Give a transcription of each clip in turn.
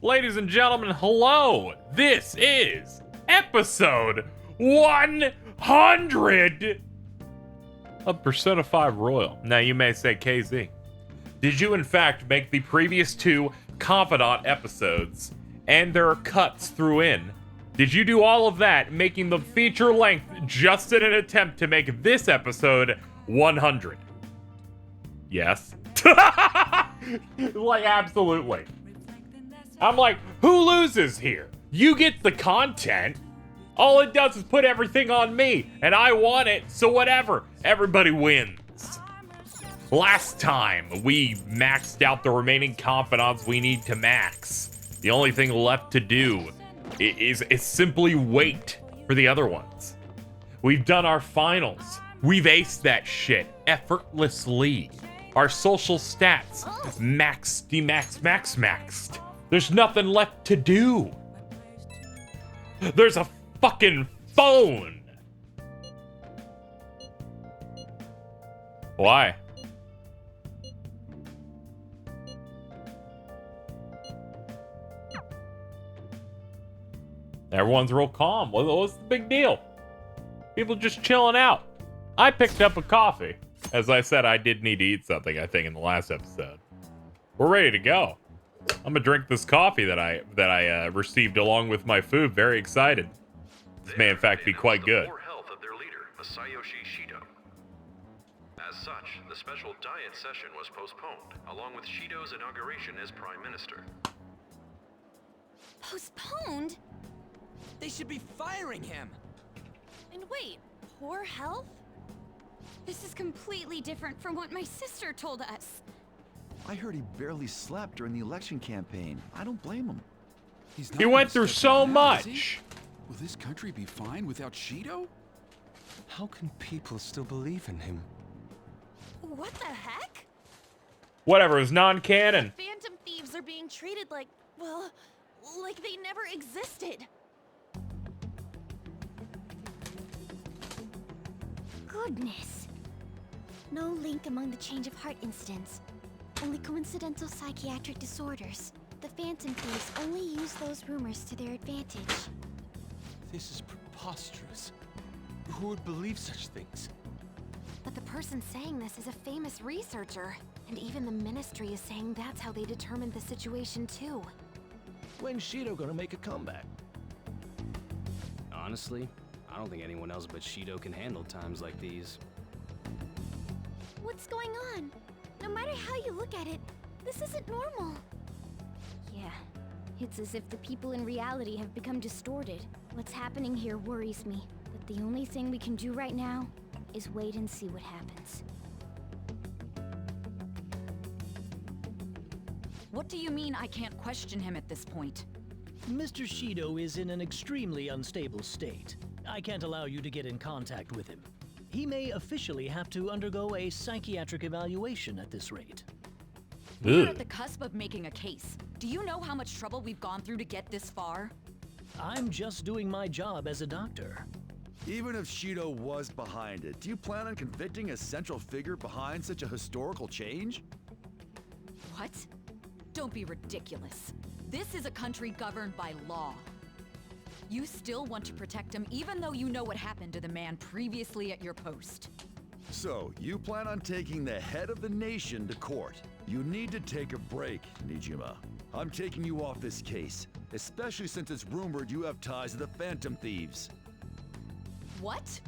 Ladies and gentlemen, hello! This is episode 100 of Persona 5 Royal. Now you may say, KZ, did you in fact make the previous two Confidant episodes and there are cuts through in? Did you do all of that, making them feature length just in an attempt to make this episode 100? Yes. Like, absolutely. I'm like, who loses here? You get the content. All it does is put everything on me, and I want it, so whatever. Everybody wins. Last time, we maxed out the remaining confidants we need to max. The only thing left to do is simply wait for the other ones. We've done our finals. We've aced that shit effortlessly. Our social stats maxed. There's nothing left to do. There's a fucking phone. Why? Everyone's real calm. What's the big deal? People just chilling out. I picked up a coffee. As I said, I did need to eat something, I think, in the last episode. We're ready to go. I'm gonna drink this coffee that I received along with my food. Very excited. This may in fact be quite good. Poor health of their leader, Masayoshi Shido. As such, the special diet session was postponed, along with Shido's inauguration as Prime Minister. Postponed? They should be firing him. And wait, poor health? This is completely different from what my sister told us. I heard he barely slept during the election campaign. I don't blame him. He went through so much. Will this country be fine without Shido? How can people still believe in him? What the heck? Whatever, it's non-canon. Phantom thieves are being treated like, well, like they never existed. Goodness. No link among the change of heart incidents. Only coincidental psychiatric disorders. The Phantom Thieves only use those rumors to their advantage. This is preposterous. Who would believe such things? But the person saying this is a famous researcher. And even the Ministry is saying that's how they determined the situation too. When's Shido gonna make a comeback? Honestly, I don't think anyone else but Shido can handle times like these. What's going on? No matter how you look at it, this isn't normal. Yeah, it's as if the people in reality have become distorted. What's happening here worries me, but the only thing we can do right now is wait and see what happens. What do you mean I can't question him at this point? Mr. Shido is in an extremely unstable state. I can't allow you to get in contact with him. He may officially have to undergo a psychiatric evaluation at this rate. We're at the cusp of making a case. Do you know how much trouble we've gone through to get this far? I'm just doing my job as a doctor. Even if Shido was behind it, do you plan on convicting a central figure behind such a historical change? What? Don't be ridiculous. This is a country governed by law. You still want to protect him even though you know what happened to the man previously at your post. So, you plan on taking the head of the nation to court. You need to take a break, Nijima. I'm taking you off this case, especially since it's rumored you have ties to the Phantom Thieves. What?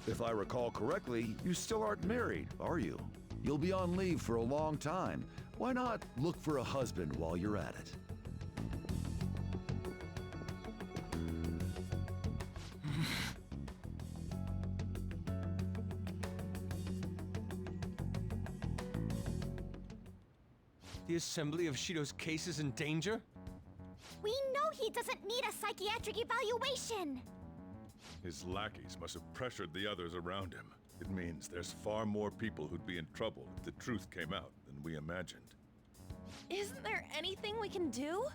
If I recall correctly, you still aren't married, are you? You'll be on leave for a long time. Why not look for a husband while you're at it? The assembly of Shido's case is in danger? We know he doesn't need a psychiatric evaluation! His lackeys must have pressured the others around him. It means there's far more people who'd be in trouble if the truth came out than we imagined. Isn't there anything we can do?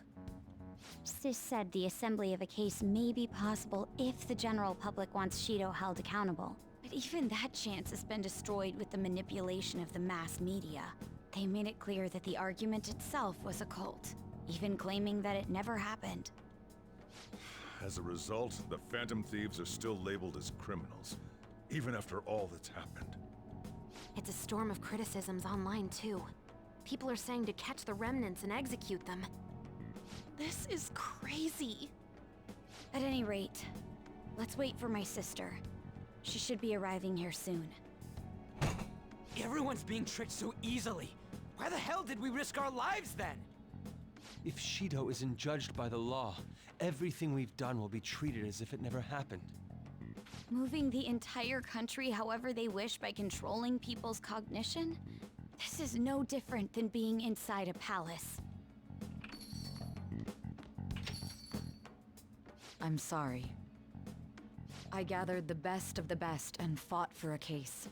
Sis said the assembly of a case may be possible if the general public wants Shido held accountable. But even that chance has been destroyed with the manipulation of the mass media. They made it clear that the argument itself was a cult. even claiming that it never happened. As a result, the Phantom Thieves are still labeled as criminals, even after all that's happened. It's a storm of criticisms online, too. People are saying to catch the remnants and execute them. This is crazy. At any rate, let's wait for my sister. She should be arriving here soon. Everyone's being tricked so easily. Why the hell did we risk our lives then? If Shido isn't judged by the law, everything we've done will be treated as if it never happened. Moving the entire country however they wish by controlling people's cognition? This is no different than being inside a palace. I'm sorry. I gathered the best of the best and fought for a case.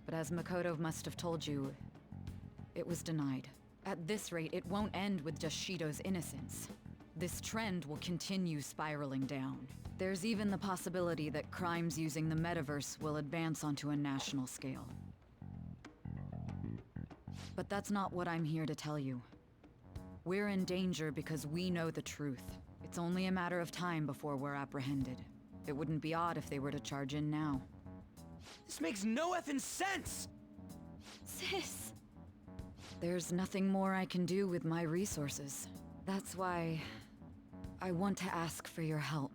But as Makoto must have told you, it was denied. At this rate, it won't end with just Shido's innocence. This trend will continue spiraling down. There's even the possibility that crimes using the metaverse will advance onto a national scale. But that's not what I'm here to tell you. We're in danger because we know the truth. It's only a matter of time before we're apprehended. It wouldn't be odd if they were to charge in now. This makes no effing sense! Sis! There's nothing more I can do with my resources. That's why I want to ask for your help.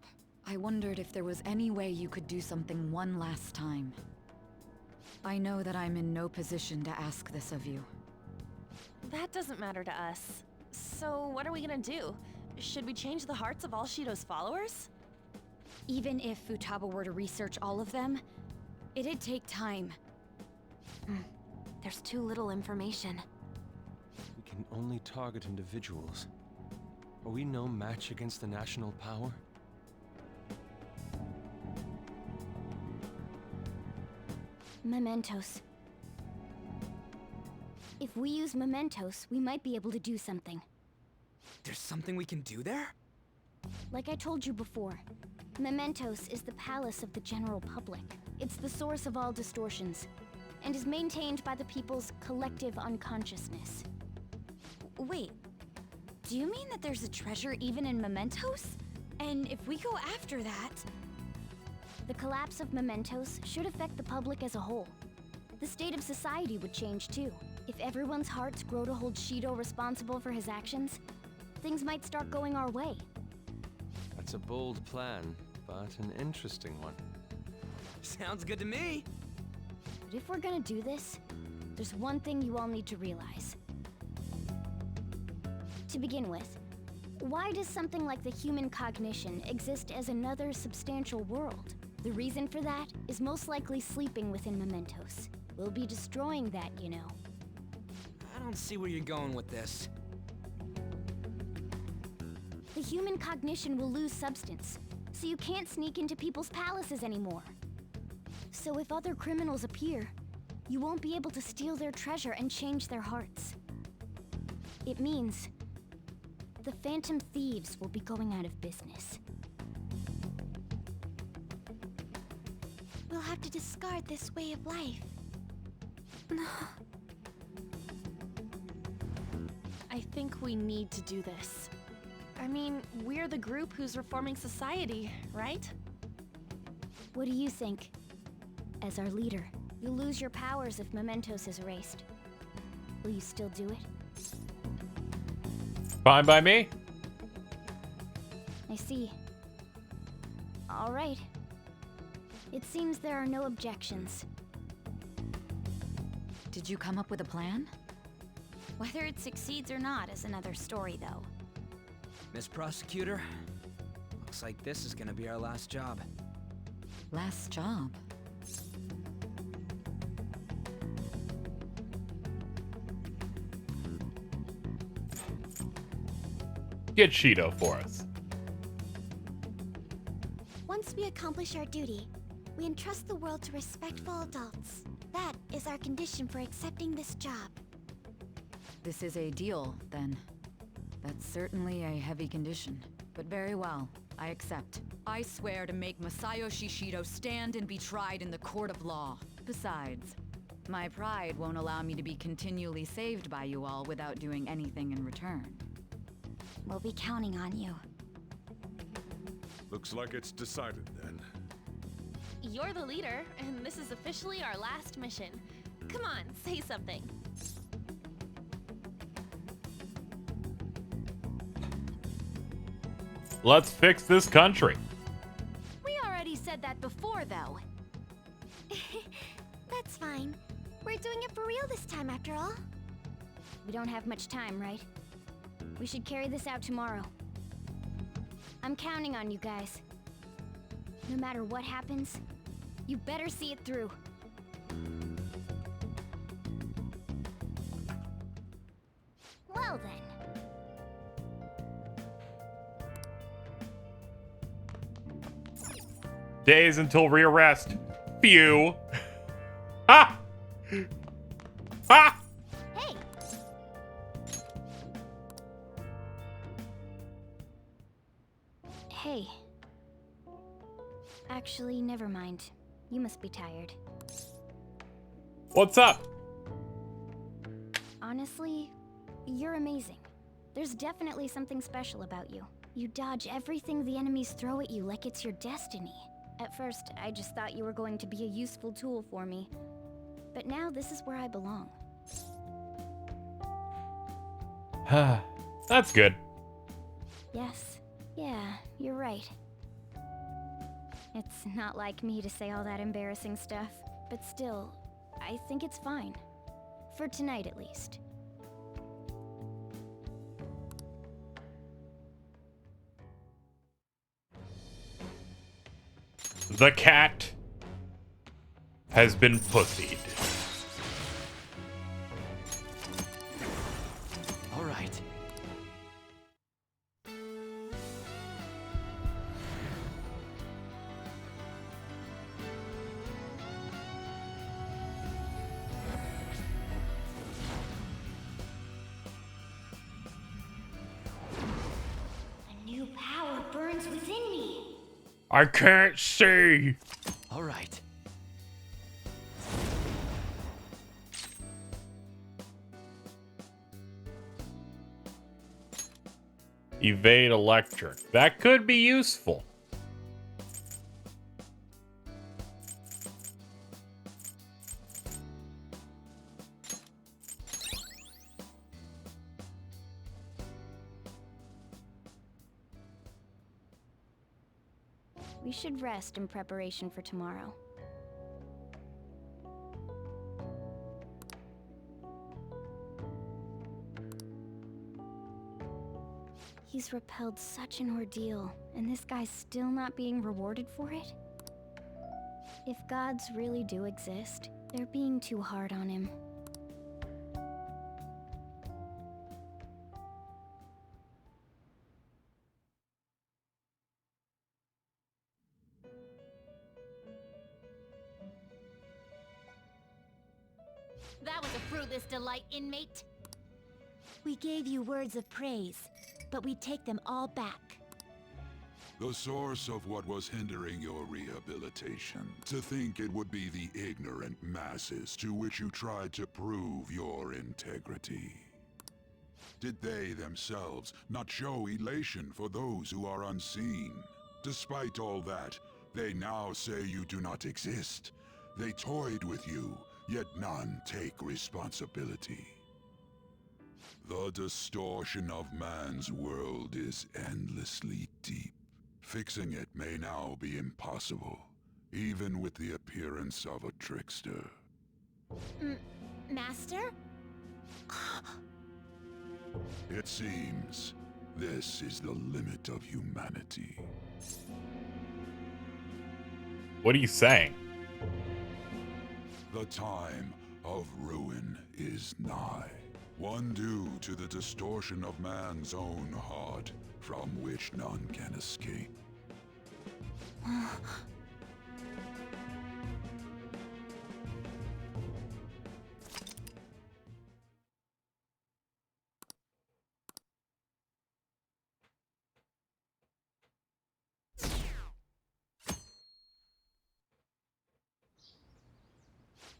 I wondered if there was any way you could do something one last time. I know that I'm in no position to ask this of you. That doesn't matter to us. So what are we gonna do? Should we change the hearts of all Shido's followers? Even if Futaba were to research all of them, it'd take time. There's too little information. We can only target individuals. Are we no match against the national power? Mementos. If we use Mementos, we might be able to do something. There's something we can do there? Like I told you before, Mementos is the palace of the general public. It's the source of all distortions, and is maintained by the people's collective unconsciousness. Wait, do you mean that there's a treasure even in Mementos? And if we go after that... The collapse of Mementos should affect the public as a whole. The state of society would change too. If everyone's hearts grow to hold Shido responsible for his actions, things might start going our way. That's a bold plan, but an interesting one. Sounds good to me. But if we're gonna do this, there's one thing you all need to realize. To begin with, why does something like the human cognition exist as another substantial world? The reason for that is most likely sleeping within Mementos. We'll be destroying that, you know. I don't see where you're going with this. The human cognition will lose substance, so you can't sneak into people's palaces anymore. So if other criminals appear, you won't be able to steal their treasure and change their hearts. It means the Phantom Thieves will be going out of business. We'll have to discard this way of life. I think we need to do this. I mean, we're the group who's reforming society, right? What do you think? As our leader, you'll lose your powers if Mementos is erased. Will you still do it? Fine by me. I see. All right. It seems there are no objections. Did you come up with a plan? Whether it succeeds or not is another story, though. Miss Prosecutor, looks like this is gonna be our last job. Last job? Get Shido for us. Once we accomplish our duty, we entrust the world to respectful adults. That is our condition for accepting this job. This is a deal, then. That's certainly a heavy condition. But very well, I accept. I swear to make Masayoshi Shido stand and be tried in the court of law. Besides, my pride won't allow me to be continually saved by you all without doing anything in return. We'll be counting on you. Looks like it's decided then. You're the leader, and this is officially our last mission. Come on, say something. Let's fix this country. We already said that before, though. That's fine. We're doing it for real this time, after all. We don't have much time, right? We should carry this out tomorrow. I'm counting on you guys. No matter what happens, you better see it through. Well then. Days until rearrest. Phew. Ah! Ah! Hey! Hey. Actually, never mind. You must be tired. What's up? Honestly, you're amazing. There's definitely something special about you. You dodge everything the enemies throw at you like it's your destiny. At first, I just thought you were going to be a useful tool for me. But now this is where I belong. That's good. Yes. Yeah, you're right. It's not like me to say all that embarrassing stuff, but still, I think it's fine. For tonight, at least. The cat has been pussied. All right. A new power burns within me. I can't see. All right. Evade electric. That could be useful. We should rest in preparation for tomorrow. He's repelled such an ordeal, and this guy's still not being rewarded for it? If gods really do exist, they're being too hard on him. That was a fruitless delight, inmate. We gave you words of praise, but we take them all back. The source of what was hindering your rehabilitation. To think it would be the ignorant masses to which you tried to prove your integrity. Did they themselves not show elation for those who are unseen? Despite all that, they now say you do not exist. They toyed with you, yet none take responsibility. The distortion of man's world is endlessly deep. Fixing it may now be impossible, even with the appearance of a trickster. Master? It seems this is the limit of humanity. What are you saying? The time of ruin is nigh. One due to the distortion of man's own heart, from which none can escape.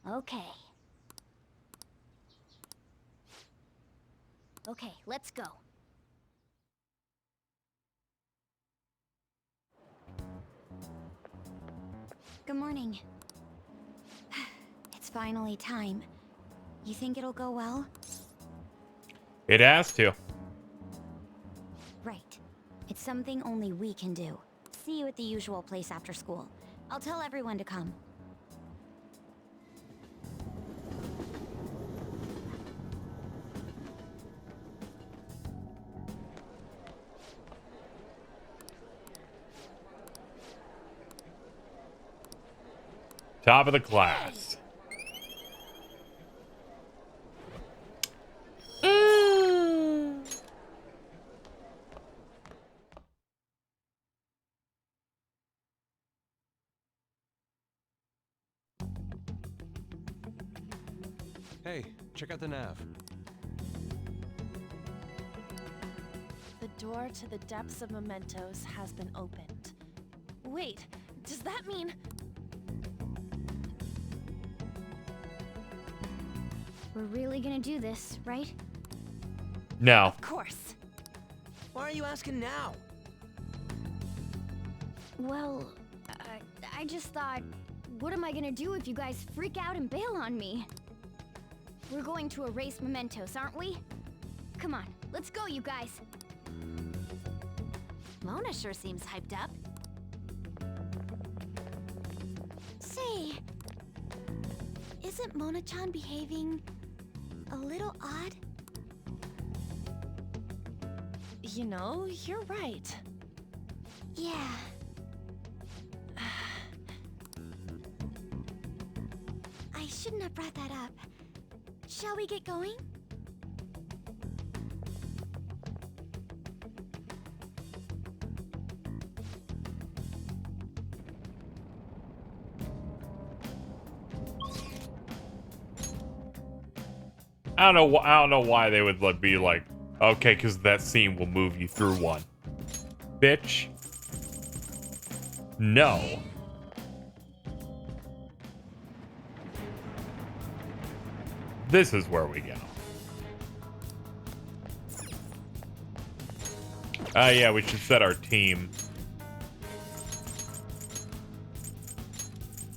Okay. Okay, let's go. Good morning. It's finally time. You think it'll go well? It has to. Right. It's something only we can do. See you at the usual place after school. I'll tell everyone to come. Top of the class. Hey, check out the nav. The door to the depths of Mementos has been opened. Wait, does that mean... We're really gonna do this, right? No. Of course. Why are you asking now? Well, I just thought, what am I gonna do if you guys freak out and bail on me? We're going to erase Mementos, aren't we? Come on, let's go, you guys. Mona sure seems hyped up. Say, isn't Mona-chan behaving a little odd? You know, you're right. Yeah. I shouldn't have brought that up. Shall we get going? I don't know why they would be like, okay, because that scene will move you through one. Bitch. No. This is where we go. Yeah, we should set our team.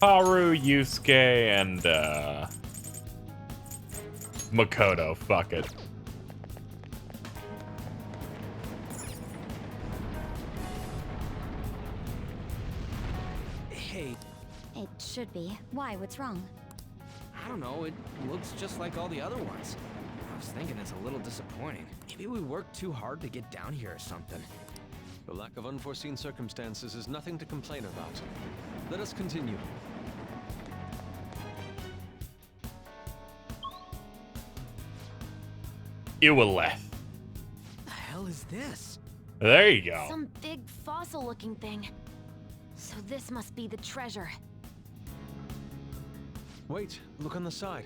Haru, Yusuke, and Makoto. Fuck it. Hey. It should be. Why? What's wrong? I don't know, it looks just like all the other ones. I was thinking it's a little disappointing. Maybe we worked too hard to get down here or something. The lack of unforeseen circumstances is nothing to complain about. Let us continue. Iwaleth. The hell is this? There you go. Some big fossil-looking thing. So this must be the treasure. Wait, look on the side.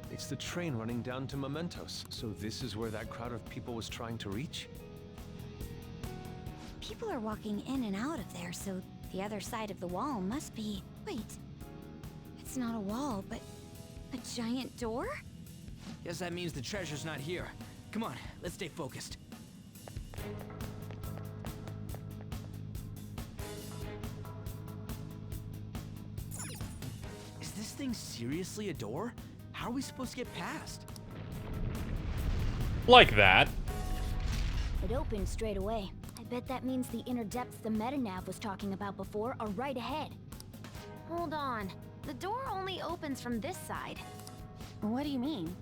It's the train running down to Mementos. So this is where that crowd of people was trying to reach? People are walking in and out of there, so the other side of the wall must be... Wait. It's not a wall, but a giant door? Guess that means the treasure's not here. Come on, let's stay focused. Is this thing seriously a door? How are we supposed to get past? Like that. It opened straight away. I bet that means the inner depths the metanav was talking about before are right ahead. Hold on. The door only opens from this side. What do you mean?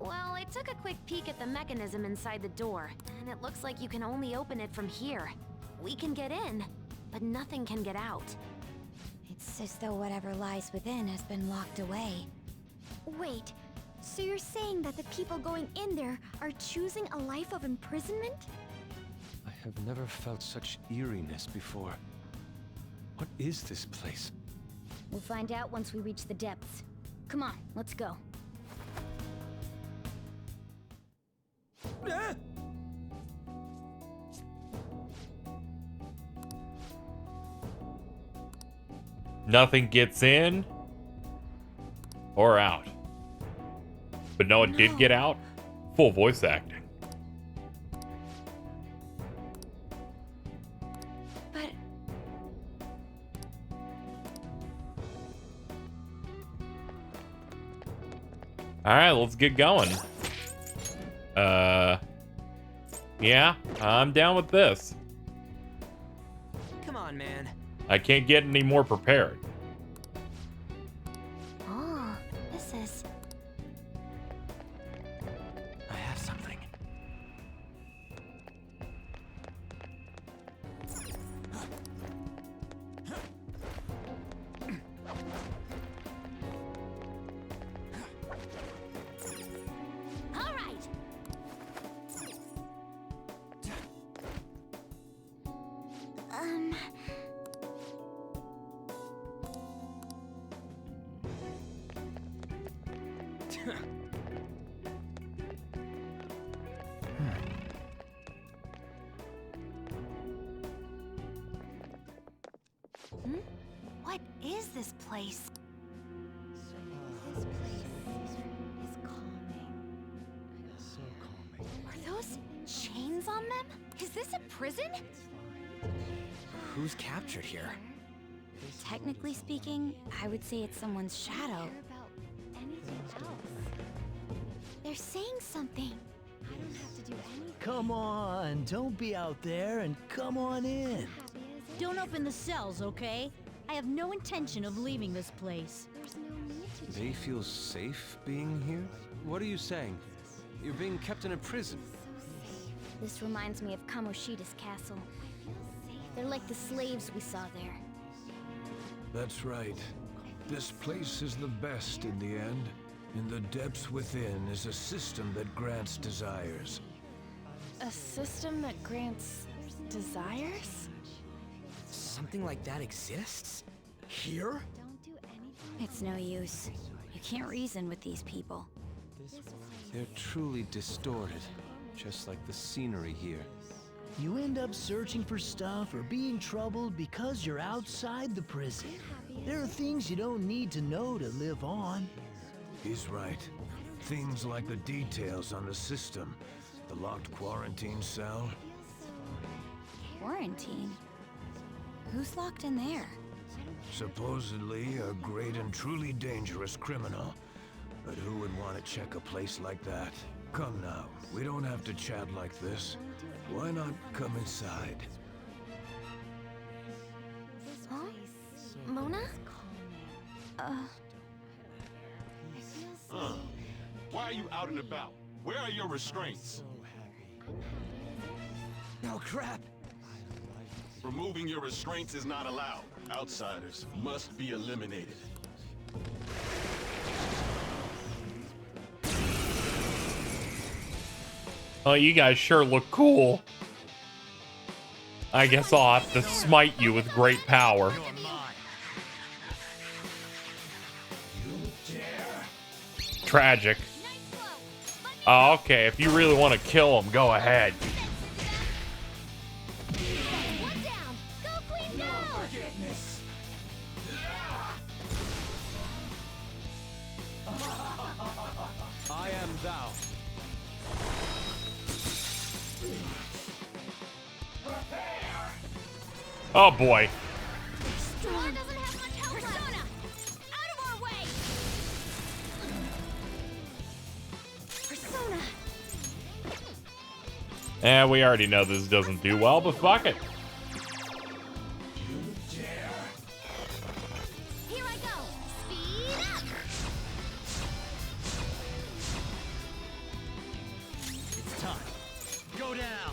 Well, I took a quick peek at the mechanism inside the door, and it looks like you can only open it from here. We can get in, but nothing can get out. It's as though whatever lies within has been locked away. Wait, so you're saying that the people going in there are choosing a life of imprisonment? I have never felt such eeriness before. What is this place? We'll find out once we reach the depths. Come on, let's go. Nothing gets in or out. But no, it did get out. Full voice acting. But... Alright, let's get going. Yeah, I'm down with this. Come on, man. I can't get any more prepared. Oh, this is... I have something. All right. What is this place? This place is calming. So calming. Are those chains on them? Is this a prison? Who's captured here? Technically speaking, I would say it's someone's shadow. They're saying something. I don't have to do anything. Come on, don't be out there and come on in. Don't open the cells, okay? I have no intention of leaving this place. They feel safe being here? What are you saying? You're being kept in a prison. This reminds me of Kamoshida's castle. They're like the slaves we saw there. That's right. This place is the best in the end. In the depths within is a system that grants desires. A system that grants desires? Something like that exists? Here? It's no use. You can't reason with these people. They're truly distorted, just like the scenery here. You end up searching for stuff or being troubled because you're outside the prison. There are things you don't need to know to live on. He's right. Things like the details on the system. The locked quarantine cell. Quarantine? Who's locked in there? Supposedly a great and truly dangerous criminal. But who would want to check a place like that? Come now, we don't have to chat like this. Why not come inside? Huh? Mona? Why are you out and about? Where are your restraints? Oh, crap! Removing your restraints is not allowed. Outsiders must be eliminated. Oh, you guys sure look cool. I guess I'll have to smite you with great power. Tragic. Oh, okay, if you really want to kill him, go ahead. I am thou. Oh boy. Persona doesn't have much help. Persona! Out of our way! Persona! We already know this doesn't do well, but fuck it. Here I go! Speed up! It's time. Go down!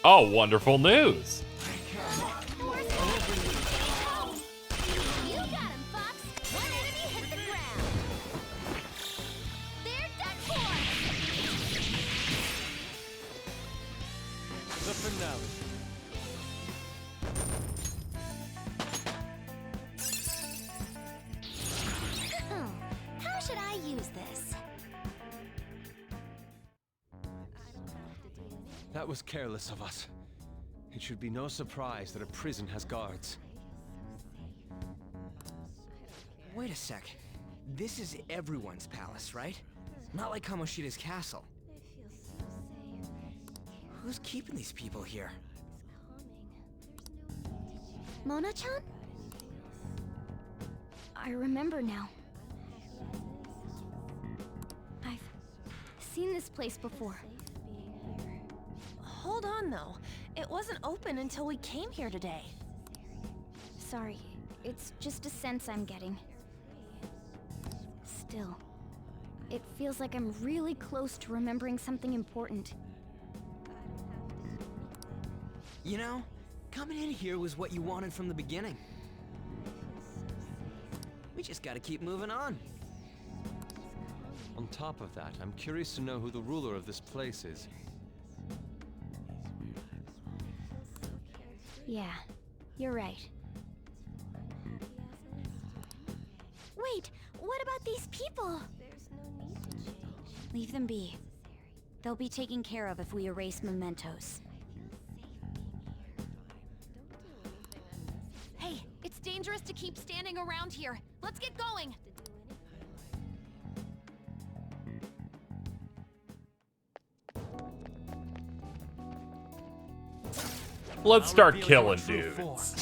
Oh, wonderful news. You got him, Fox! One enemy hit the ground! They're done for! The finale. How should I use this? That was careless of us. It should be no surprise that a prison has guards. Wait a sec. This is everyone's palace, right? Not like Kamoshida's castle. Who's keeping these people here? Mona-chan? I remember now. I've seen this place before. Hold on, though. It wasn't open until we came here today. Sorry, it's just a sense I'm getting. Still, it feels like I'm really close to remembering something important. You know, coming in here was what you wanted from the beginning. We just gotta keep moving on. On top of that, I'm curious to know who the ruler of this place is. Yeah, you're right. Wait, what about these people? Leave them be. They'll be taken care of if we erase Mementos. Hey, it's dangerous to keep standing around here. Let's get going. Let's start killing dudes.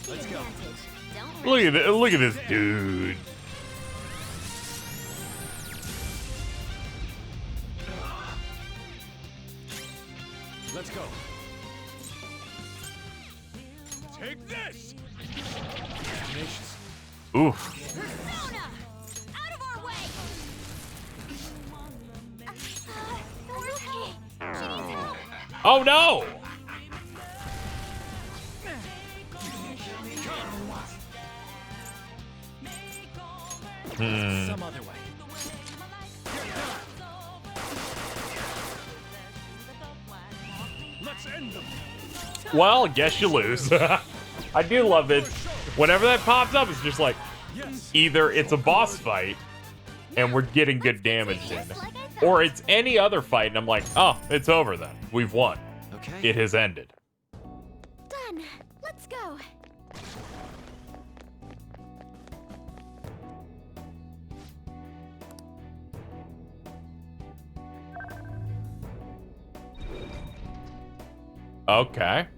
Let's go. Look at this dude. Let's go. Take this. Oof. Persona! Out of our way! Oh no! Some other way. Let's end them. Well, guess you lose. I do love it. Whenever that pops up, it's just like, either it's a boss fight, and we're getting good damage in, or it's any other fight, and I'm like, oh, it's over then. We've won. Okay. It has ended. Done. Let's go. Okay.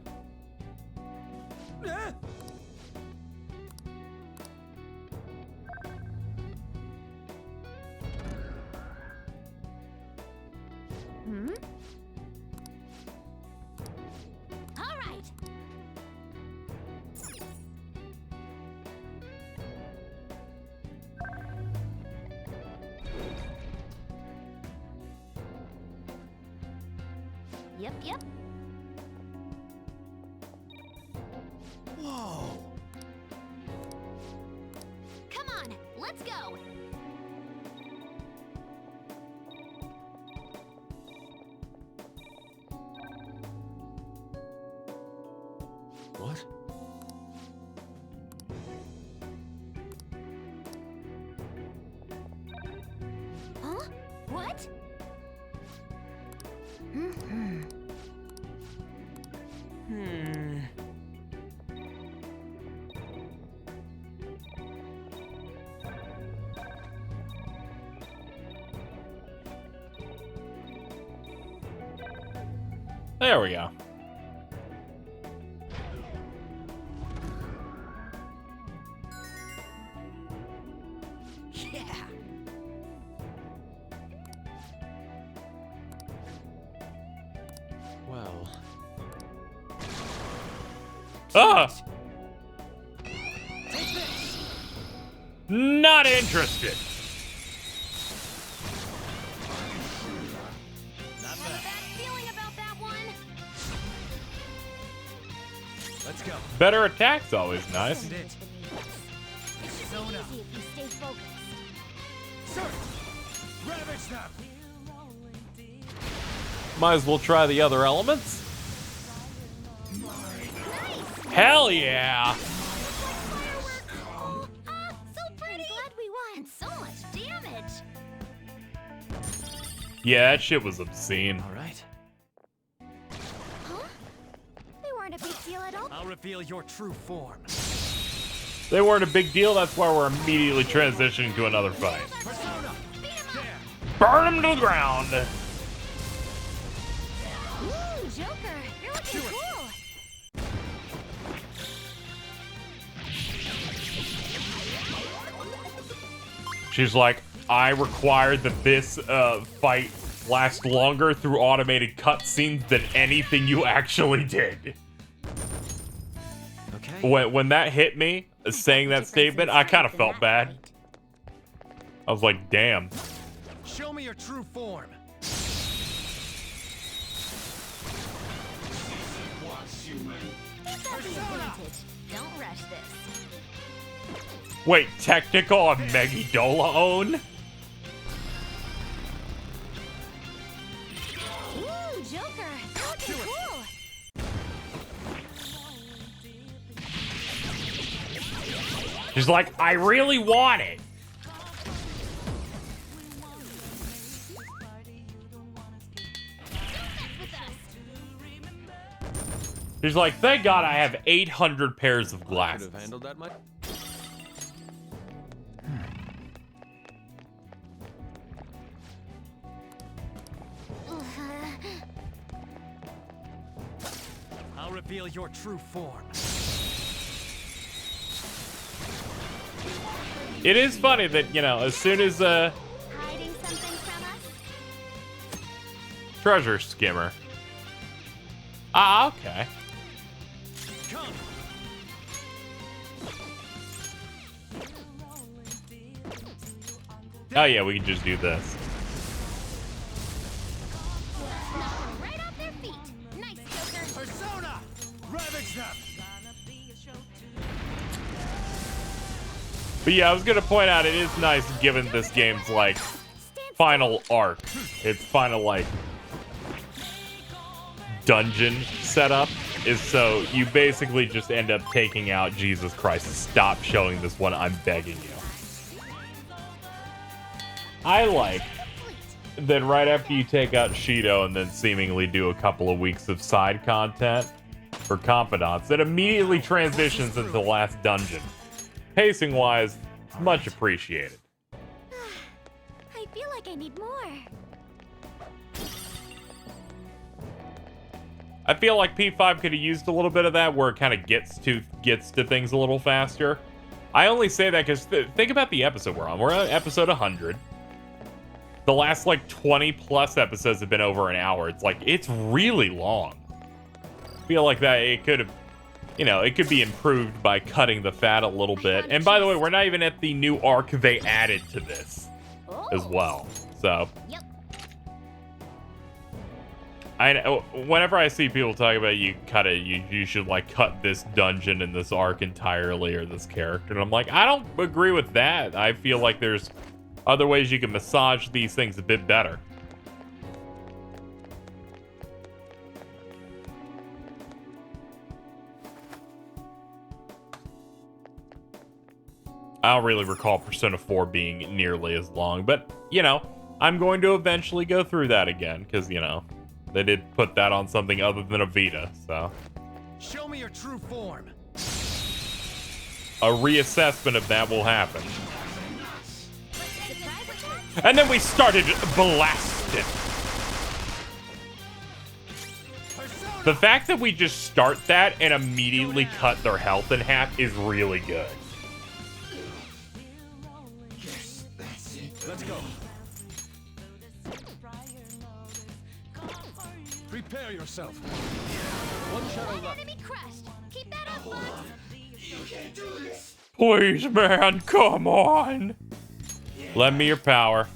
Hmm? All right. Yep. Whoa. Come on, let's go. What? Huh? What? There we go. Yeah. Well. Ah! Take this. Not interested. Have a bad feeling about that one. Let's go. Better attack's always nice. It should be easy if you stay focused. Sir, ravage them. Might as well try the other elements. Hell yeah! So pretty. I'm glad we won. And so much damage. Yeah, that shit was obscene. All right. Huh? They weren't a big deal at all. I'll reveal your true form. They weren't a big deal, that's why we're immediately transitioning to another fight. Persona. Burn them to the ground! Ooh, Joe. She's like, I required that this fight last longer through automated cutscenes than anything you actually did. Okay. When that hit me, saying that statement, I kind of felt bad. I was like, damn. Show me your true form. Don't rush this. Wait, technical and Megidola own? Ooh, Joker. Looking cool. She's like, I really want it. She's like, thank God I have 800 pairs of glasses. Could have handled that much. I'll reveal your true form. It is funny that, you know, as soon as Hiding something from us? treasure skimmer. Ah, okay. Come. Oh yeah, we can just do this. Right off their feet. Nice, Joker. Persona! Ravage them! But yeah, I was gonna point out it is nice given this game's like final arc. Its final like dungeon setup is so you basically just end up taking out Jesus Christ. Stop showing this one, I'm begging you. I like that right after you take out Shido and then seemingly do a couple of weeks of side content for Confidants, it immediately transitions into the last dungeon. Pacing wise, it's much appreciated. I feel like I need more. I feel like P5 could have used a little bit of that where it kind of gets to things a little faster. I only say that because think about the episode we're on. We're on episode 100. The last like 20 plus episodes have been over an hour. It's like, it's really long. I feel like that it could have, you know, it could be improved by cutting the fat a little bit. And by the way, we're not even at the new arc they added to this as well. So, Yep. I know whenever I see people talk about you cut it, you should like cut this dungeon and this arc entirely or this character. And I'm like, I don't agree with that. I feel like there's other ways you can massage these things a bit better. I don't really recall Persona 4 being nearly as long, but, you know, I'm going to eventually go through that again, because, you know, they did put that on something other than a Vita, so. Show me your true form. A reassessment of that will happen. And then we started blasting. The fact that we just start that and immediately cut their health in half is really good. Let's go. Prepare yourself. One shadow left. Enemy crushed. Keep that up, bud. You can't do this. Please, man, come on. Lend me your power.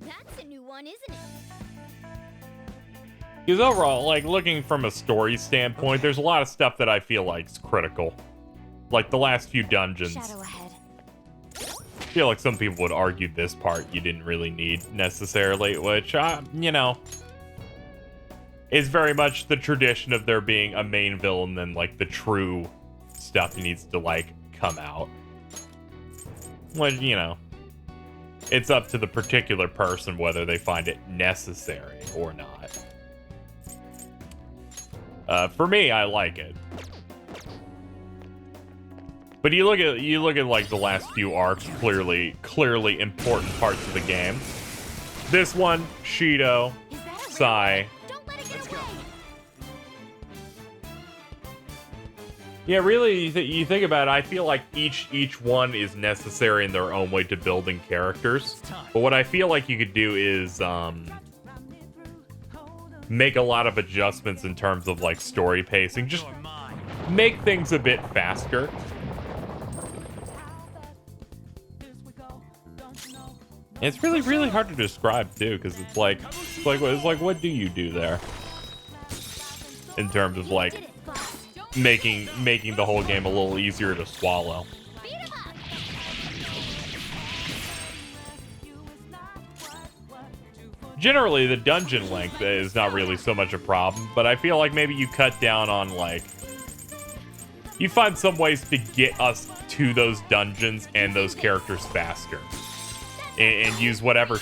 That's a new one, isn't it? Because overall, like, looking from a story standpoint, there's a lot of stuff that I feel like is critical. Like the last few dungeons. Shadow ahead. I feel like some people would argue this part you didn't really need necessarily, which, you know, is very much the tradition of there being a main villain and like the true stuff needs to like come out. Well, you know, it's up to the particular person whether they find it necessary or not. For me, I like it. But you look at like the last few arcs, clearly important parts of the game. This one, Shido, Sai. Yeah, really, you think about it, I feel like each one is necessary in their own way to building characters. But what I feel like you could do is make a lot of adjustments in terms of like story pacing. Just make things a bit faster. And it's really, really hard to describe too, because it's like what do you do there? In terms of like making the whole game a little easier to swallow. Generally, the dungeon length is not really so much a problem, but I feel like maybe you cut down on like you find some ways to get us to those dungeons and those characters faster, and use whatever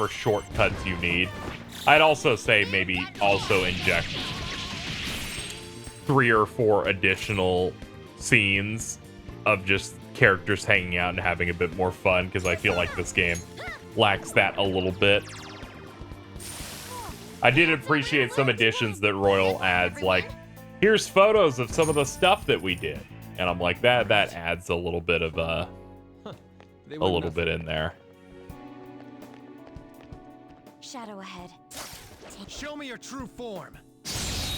shortcuts you need. I'd also say maybe also inject 3 or 4 additional scenes of just characters hanging out and having a bit more fun, because I feel like this game lacks that a little bit. I did appreciate some additions that Royal adds, like, here's photos of some of the stuff that we did. And I'm like, that adds a little bit of a little bit in there. Shadow ahead. Show me your true form.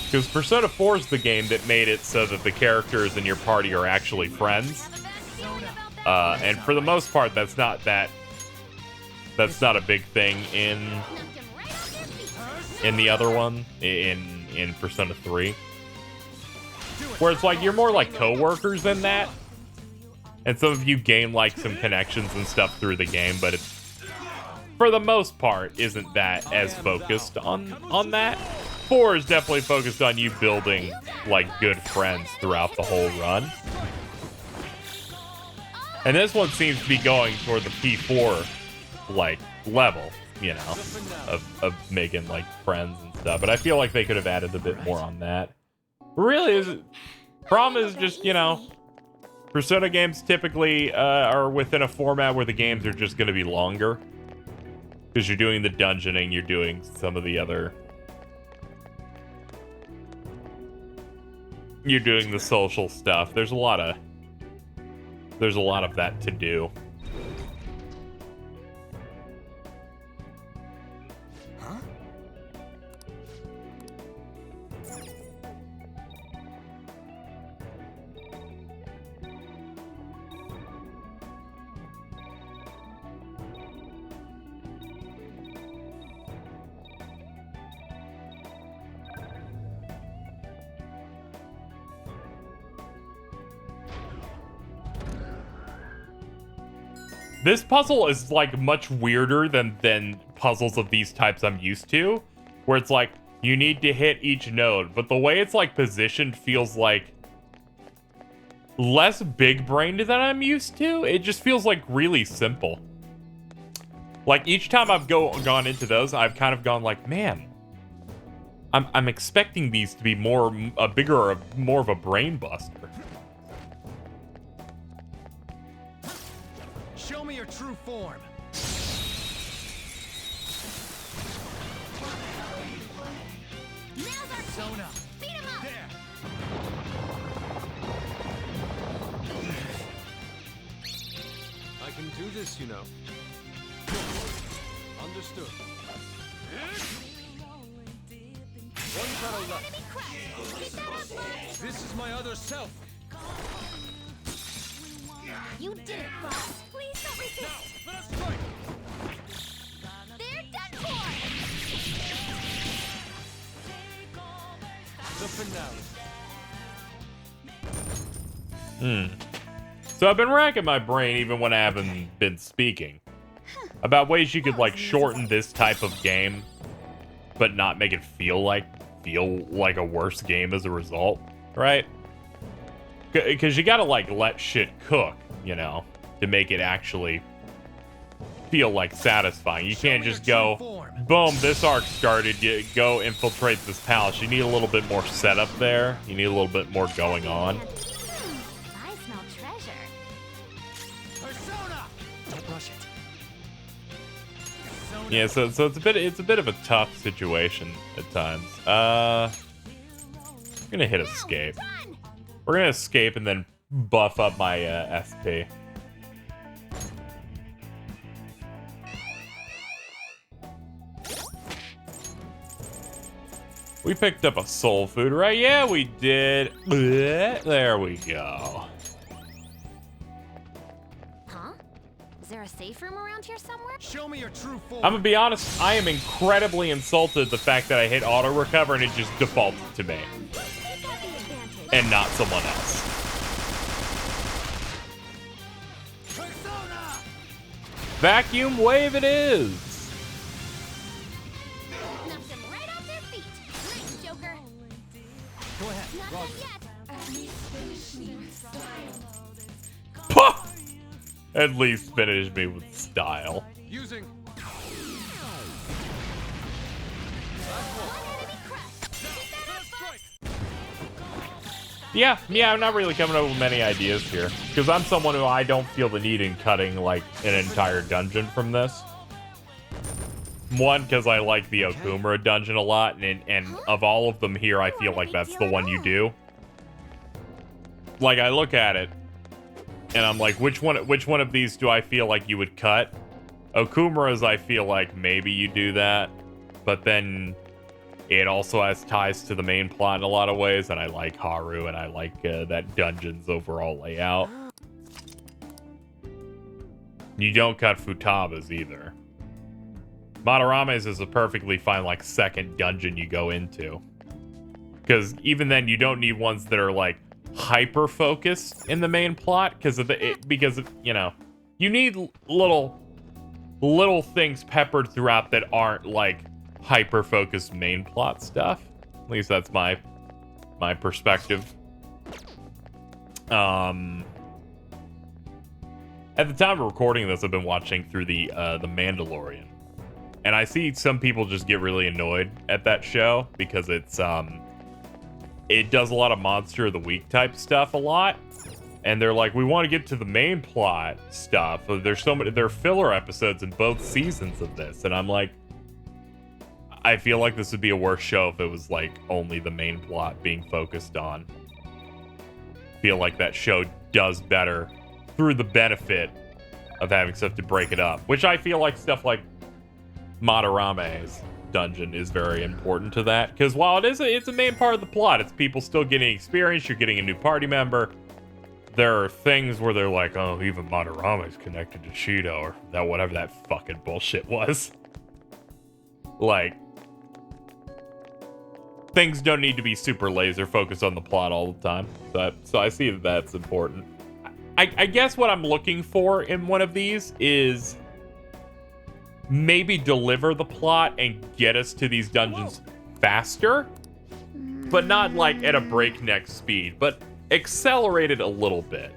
Because Persona 4 is the game that made it so that the characters in your party are actually friends. And for the most part, that's not a big thing in the other one, in Persona 3. Where it's like, you're more like co-workers than that. And some of you gain like some connections and stuff through the game, but it's, for the most part, isn't that as focused on that. 4 is definitely focused on you building like good friends throughout the whole run. And this one seems to be going toward the P4 like level, you know, of making like friends and stuff. But I feel like they could have added a bit more on that. Really, problem is just, you know, Persona games typically are within a format where the games are just going to be longer. Because you're doing the dungeoning, you're doing some of the other... You're doing the social stuff. There's a lot of that to do. This puzzle is like much weirder than puzzles of these types I'm used to, where it's like you need to hit each node, but the way it's like positioned feels like less big brained than I'm used to. It just feels like really simple. Like each time I've gone into those, I've kind of gone like, man, I'm expecting these to be more of a brain buster. Show me your true form. Zona. Beat him up. There. I can do this, you know. Understood. One battle left. This is my other self. You did it, boss. Please don't resist. Now, let us strike. They're done for. The finale. So I've been racking my brain, even when I haven't been speaking, about ways you could like shorten this type of game, but not make it feel like a worse game as a result, right? Because you gotta like let shit cook, you know, to make it actually feel like satisfying. You can't just go, boom, this arc started, you go infiltrate this palace. You need a little bit more setup there. You need a little bit more going on. I smell treasure. Persona. Don't rush it. Yeah, so it's a bit of a tough situation at times. We're gonna hit escape. We're gonna escape and then buff up my SP. We picked up a soul food, right? Yeah, we did. There we go. Huh? Is there a safe room around here somewhere? Show me your true form. I'm gonna be honest, I am incredibly insulted at the fact that I hit auto recover and it just defaulted to me. And not someone else. Vacuum wave it is. Knocked them right off their feet. Nice, Joker. Go ahead. Not yet. Puh! At least finish me with style. Using. Yeah, I'm not really coming up with many ideas here. Because I'm someone who I don't feel the need in cutting, like, an entire dungeon from this. One, because I like the Okumura dungeon a lot, and of all of them here, I feel like that's the one you do. Like, I look at it, and I'm like, which one of these do I feel like you would cut? Okumura's, I feel like maybe you do that, but then it also has ties to the main plot in a lot of ways, and I like Haru, and I like that dungeon's overall layout. You don't cut Futaba's either. Madarame's is a perfectly fine, like, second dungeon you go into. Because even then, you don't need ones that are, like, hyper-focused in the main plot, because you know, you need little things peppered throughout that aren't, like, hyper-focused main plot stuff. At least that's my perspective. At the time of recording this, I've been watching through the Mandalorian. And I see some people just get really annoyed at that show because it does a lot of Monster of the Week type stuff a lot. And they're like, we want to get to the main plot stuff. There are filler episodes in both seasons of this. And I'm like, I feel like this would be a worse show if it was like only the main plot being focused on. I feel like that show does better through the benefit of having stuff to break it up. Which I feel like stuff like Madarame's dungeon is very important to that, because while it's a main part of the plot, it's people still getting experience, you're getting a new party member. There are things where they're like, oh, even Madarame's connected to Shido, or that whatever that fucking bullshit was. Like, things don't need to be super laser focused on the plot all the time. So I see that that's important. I guess what I'm looking for in one of these is maybe deliver the plot and get us to these dungeons faster, but not like at a breakneck speed, but accelerate it a little bit.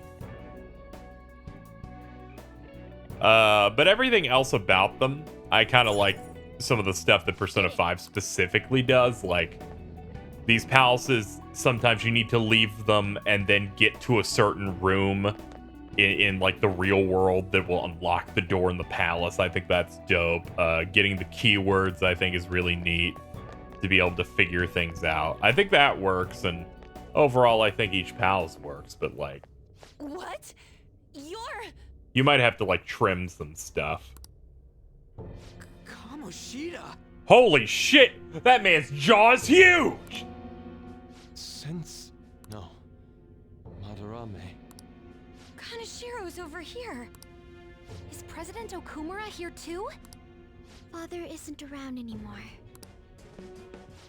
But everything else about them, I kind of like some of the stuff that Persona 5 specifically does. Like, these palaces, sometimes you need to leave them and then get to a certain room in like the real world that will unlock the door in the palace. I think that's dope. Getting the keywords, I think, is really neat to be able to figure things out. I think that works, and overall, I think each palace works, but like... What? You might have to like trim some stuff. Kamoshida! Holy shit! That man's jaw is huge! No. Madarame. Kanashiro's over here. Is President Okumura here too? Father isn't around anymore.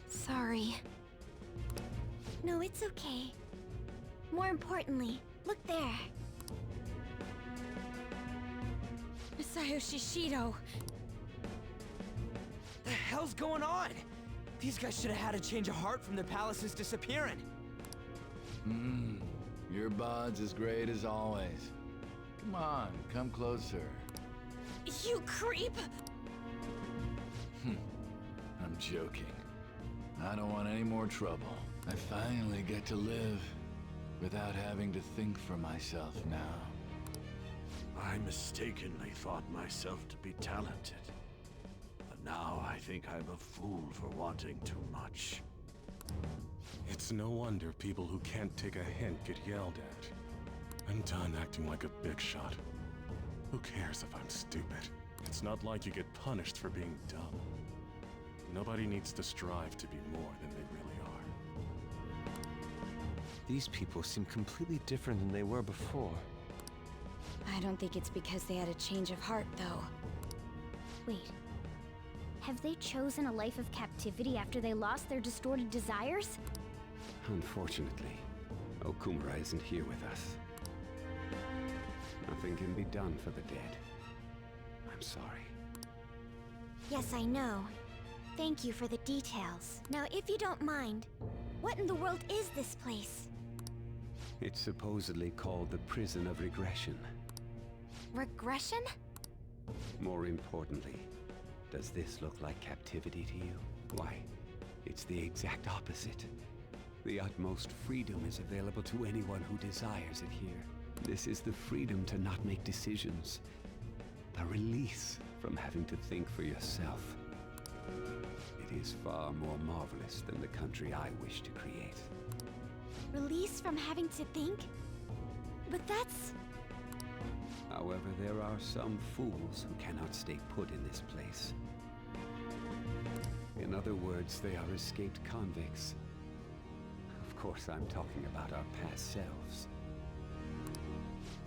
Sorry. No, it's okay. More importantly, look there. Masayoshi Shido. The hell's going on? These guys should have had a change of heart from their palaces disappearing. Your bod's as great as always. Come on, come closer. You creep! I'm joking. I don't want any more trouble. I finally get to live without having to think for myself now. I mistakenly thought myself to be talented. Now I think I'm a fool for wanting too much. It's no wonder people who can't take a hint get yelled at. I'm done acting like a big shot. Who cares if I'm stupid? It's not like you get punished for being dumb. Nobody needs to strive to be more than they really are. These people seem completely different than they were before. I don't think it's because they had a change of heart, though. Wait. Have they chosen a life of captivity after they lost their distorted desires? Unfortunately, Okumura isn't here with us. Nothing can be done for the dead. I'm sorry. Yes, I know. Thank you for the details. Now, if you don't mind, what in the world is this place? It's supposedly called the Prison of Regression. Regression? More importantly, does this look like captivity to you? Why, it's the exact opposite. The utmost freedom is available to anyone who desires it here. This is the freedom to not make decisions. The release from having to think for yourself. It is far more marvelous than the country I wish to create. Release from having to think? But that's... However, there are some fools who cannot stay put in this place. In other words, they are escaped convicts. Of course, I'm talking about our past selves.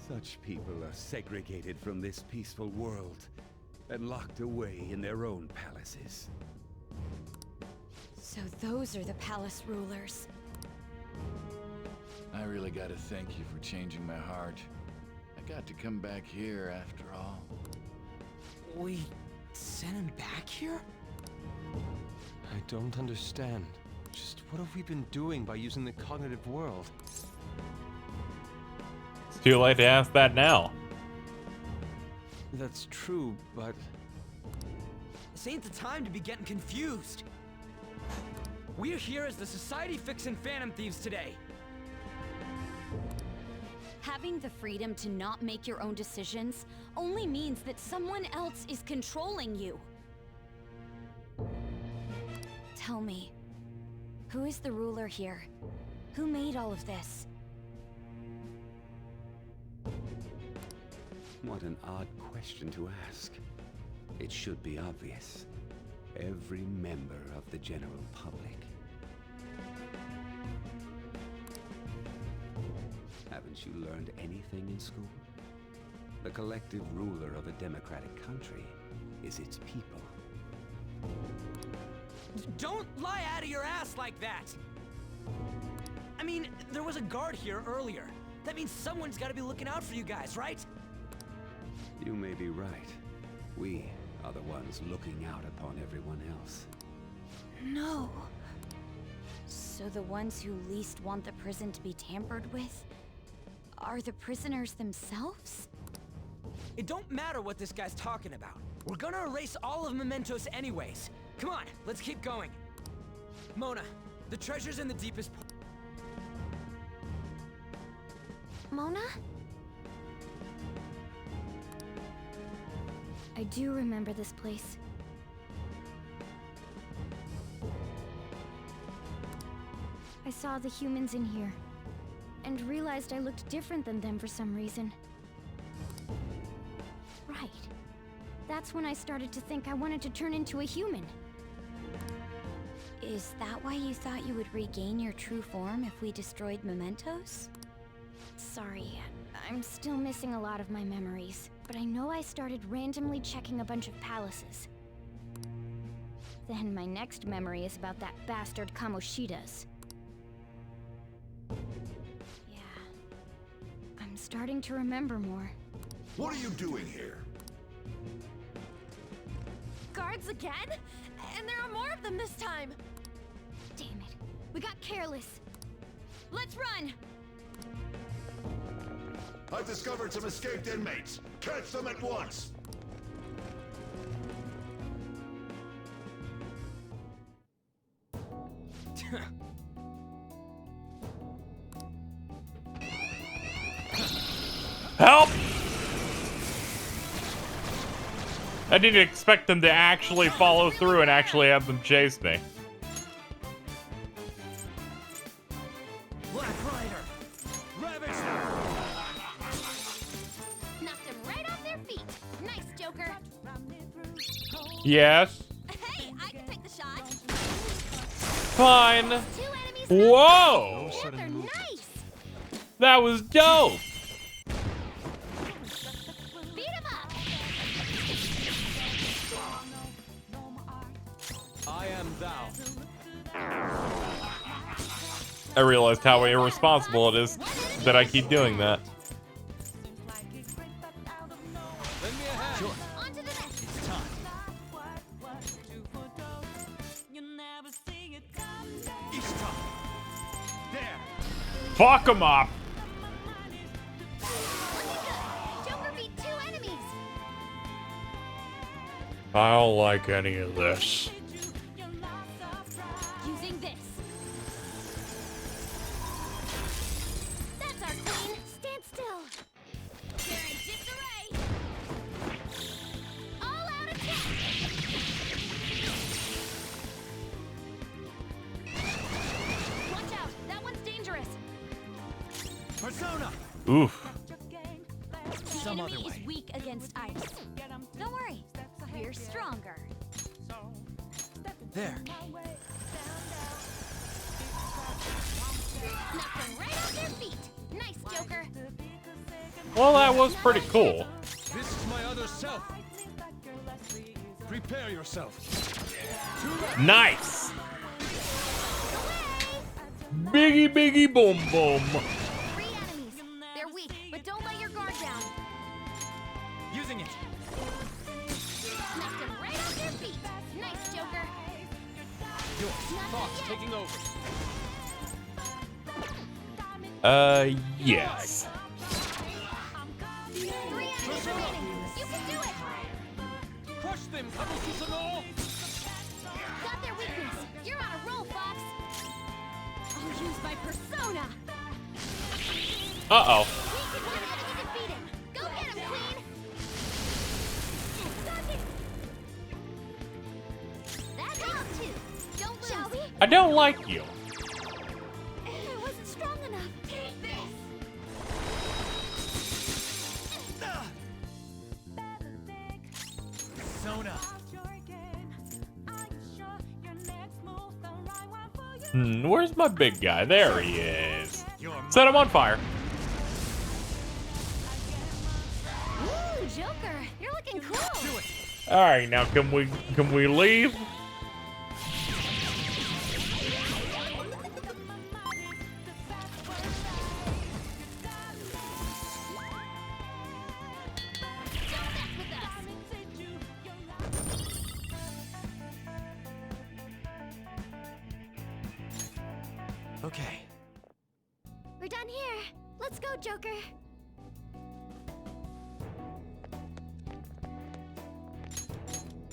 Such people are segregated from this peaceful world and locked away in their own palaces. So those are the palace rulers. I really gotta thank you for changing my heart. I got to come back here after all. We sent him back here? I don't understand. Just what have we been doing by using the cognitive world? It's too late to ask that now. That's true, but... This ain't the time to be getting confused. We're here as the Society fixing Phantom Thieves today. Having the freedom to not make your own decisions only means that someone else is controlling you. Tell me, who is the ruler here? Who made all of this? What an odd question to ask. It should be obvious. Every member of the general public. Haven't you learned anything in school? The collective ruler of a democratic country is its people. Don't lie out of your ass like that! I mean, there was a guard here earlier. That means someone's gotta be looking out for you guys, right? You may be right. We are the ones looking out upon everyone else. No. So the ones who least want the prison to be tampered with are the prisoners themselves? It don't matter what this guy's talking about. We're gonna erase all of Mementos anyways. Come on, let's keep going. Mona, the treasure's in the deepest part. Mona? I do remember this place. I saw the humans in here, and realized I looked different than them for some reason. Right. That's when I started to think I wanted to turn into a human. Is that why you thought you would regain your true form if we destroyed Mementos? Sorry, I'm still missing a lot of my memories, but I know I started randomly checking a bunch of palaces. Then my next memory is about that bastard Kamoshida's. Yeah. I'm starting to remember more. What are you doing here? Guards again? And there are more of them this time! Damn it. We got careless. Let's run! I've discovered some escaped inmates. Catch them at once! Help! I didn't expect them to actually follow through and actually have them chase me. Black Rider! Ravage them! Knocked them right off their feet. Nice, Joker. Yes. Hey, I can take the shot. Fine. Whoa! They're nice. That was dope. Beat 'em up. I am thou. I realized how irresponsible it is that I keep doing that. Lend me a hand. Sure. On to the next. It's time. Each time. There. Fuck them up. Joker beat 2 enemies. I don't like any of this. Using this. That's our queen. Stand still. They're in disarray. All out attack. Watch out. That one's dangerous. Persona! Oof. The enemy is weak against ice. Don't worry. We're stronger. There. Knock them right off their feet. Nice, Joker. Well, that was pretty cool. This is my other self. Prepare yourself. Nice. Biggie, biggie, boom, boom. 3 enemies. They're weak, but don't let your guard down. Using it. Knocked them right off their feet. Nice, Joker. Yours. Fox taking over. Yes. 3 enemies remaining. You can do it. Crush them, Kabukisanoo! Got their weakness. You're on a roll, Fox. I'll use my persona. Uh-oh. One enemy defeated. Go get him, Queen. That helps too. Don't lose. Shall we? I don't like you. I wasn't strong enough. Take this. Persona. Where's my big guy? There he is. Set him on fire. Ooh, Joker, you're looking cool. All right, now can we leave? Okay. We're done here. Let's go, Joker.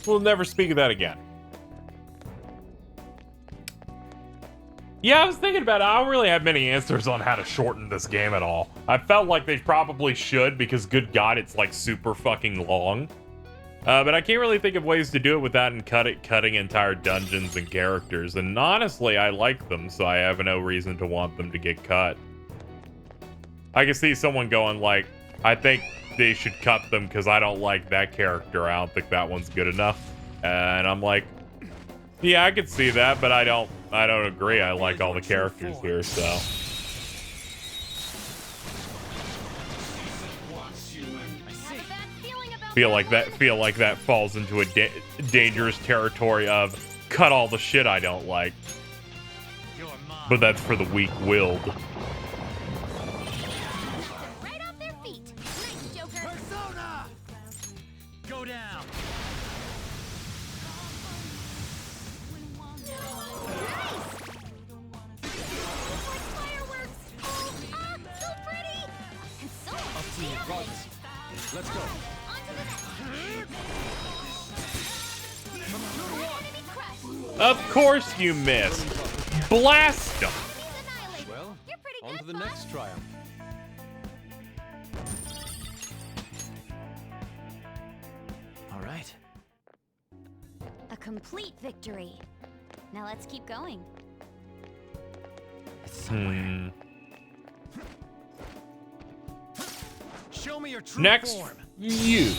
We'll never speak of that again. Yeah, I was thinking about it. I don't really have many answers on how to shorten this game at all. I felt like they probably should because, good God, it's like super fucking long. But I can't really think of ways to do it without cutting entire dungeons and characters. And honestly, I like them, so I have no reason to want them to get cut. I can see someone going like, I think they should cut them because I don't like that character. I don't think that one's good enough. And I'm like, yeah, I could see that, but I don't agree. I like all the characters here, so. Feel like that falls into a dangerous territory of cut all the shit I don't like. But that's for the weak-willed. Right off their feet. Nice, Joker. Persona! Go down. Fireworks. Oh, so pretty. And so Up to you, brothers. Let's go. Of course you missed. Blast them. Well, on to the next triumph. All right, complete victory. Now let's keep going. Show me your true Next, form. you.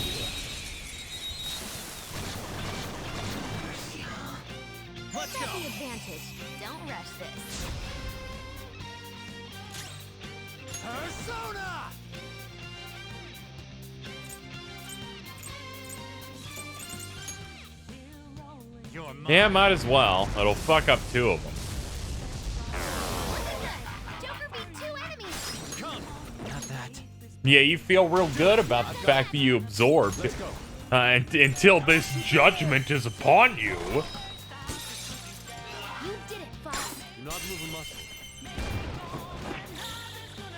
Let's Take go. the advantage. Don't rush this. Persona! Yeah, might as well. It'll fuck up two of them. Joker beat 2 enemies. Not that. Yeah, you feel real good about the fact that you absorbed until this judgment is upon you. You did it, Fox. Do not move a muscle.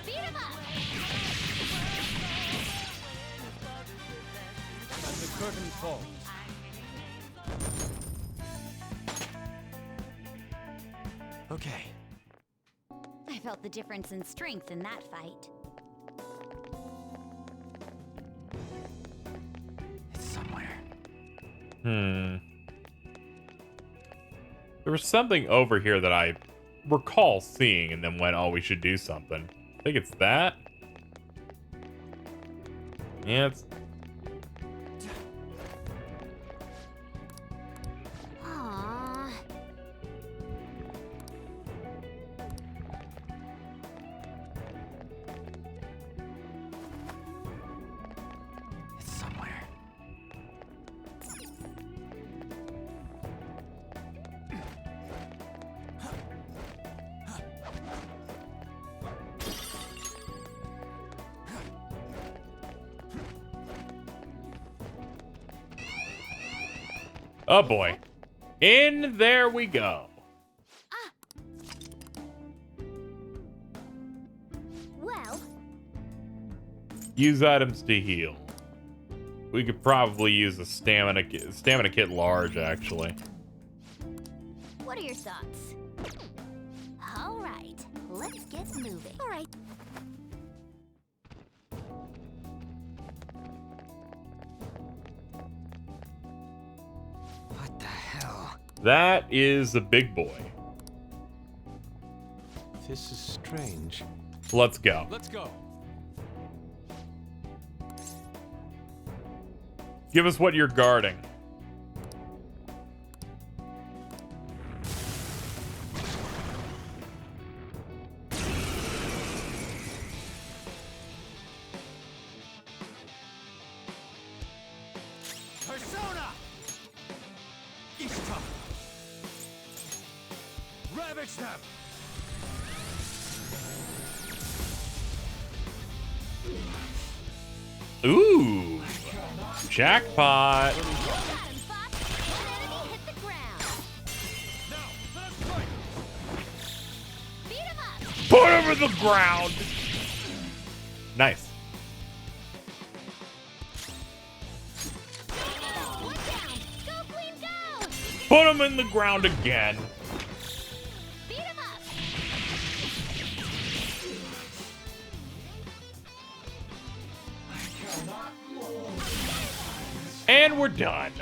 Beat him up. And the curtain falls. Okay. I felt the difference in strength in that fight. It's somewhere. There was something over here that I recall seeing and then went, oh, we should do something. I think it's that. Yeah, it's... Aww. It's somewhere. Oh boy. In there we go. Well, Use items to heal. We could probably use a stamina kit large, actually. what are your thoughts? All right, let's get moving. All right. What the hell? That is a big boy. This is strange. Let's go. Let's go. Give us what you're guarding. Persona! Ishtar! Ravage them! Ooh. Jackpot. Put him in the ground. Nice. Put him in the ground again. And we're done.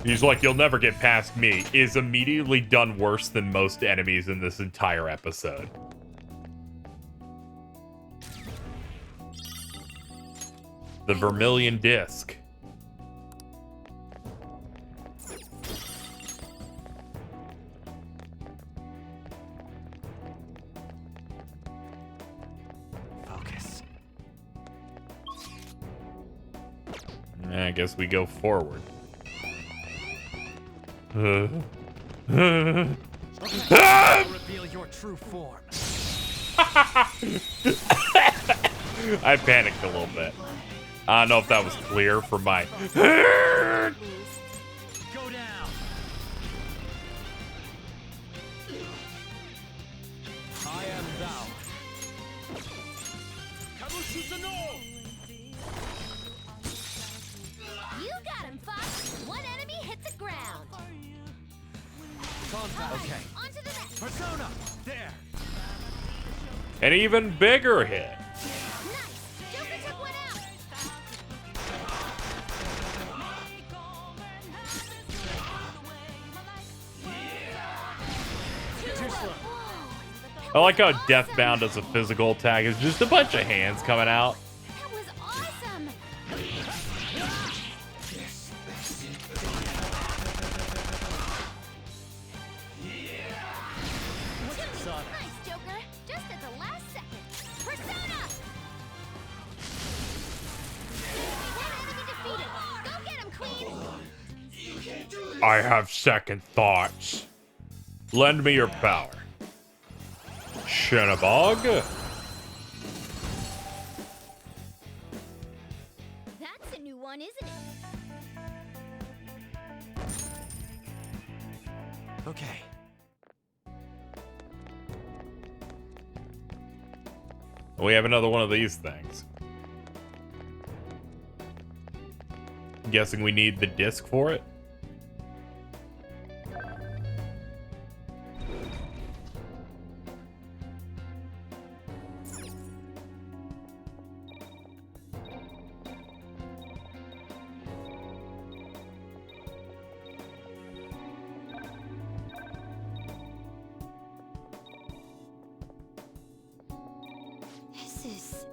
He's like, you'll never get past me, is immediately done worse than most enemies in this entire episode. The Vermilion Disc. Focus. I guess we go forward. Reveal your true form. I panicked a little bit. I don't know if that was clear for my... Go down. I am thou. You got him, Fox. One enemy hit the ground. Okay. On to the next. Persona! There! An even bigger hit. Joker took one out. I like how Deathbound does a physical attack. It's just a bunch of hands coming out. That was awesome! Nice, Joker. Just at the last second. Persona! One enemy defeated. Go get him, Queen! I have second thoughts. Lend me your power. Shenabog. That's a new one, isn't it? Okay. We have another one of these things. I'm guessing we need the disc for it. This is...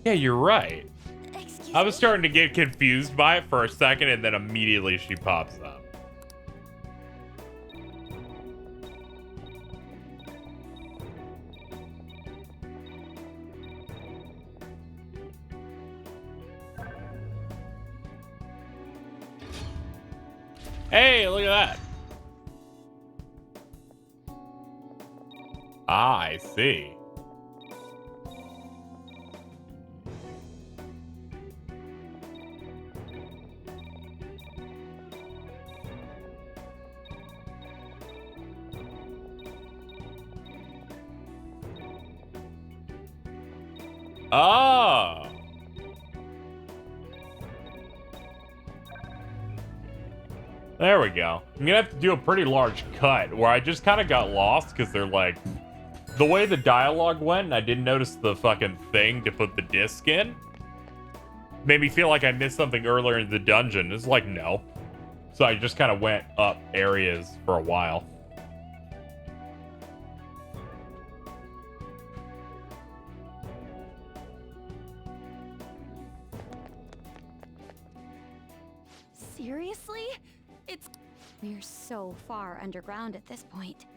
Yeah, you're right. Excuse I was starting to get confused by it for a second, and then immediately she pops up. Hey, look at that. Ah, I see. Oh. There we go. I'm gonna have to do a pretty large cut where I just kind of got lost because they're like, the way the dialogue went, and I didn't notice the fucking thing to put the disc in. Made me feel like I missed something earlier in the dungeon. It's like, no. So I just kind of went up areas for a while. Seriously? It's... We're so far underground at this point.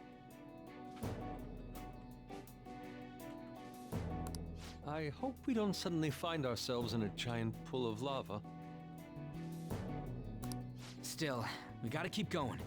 I hope we don't suddenly find ourselves in a giant pool of lava. Still, we gotta keep going.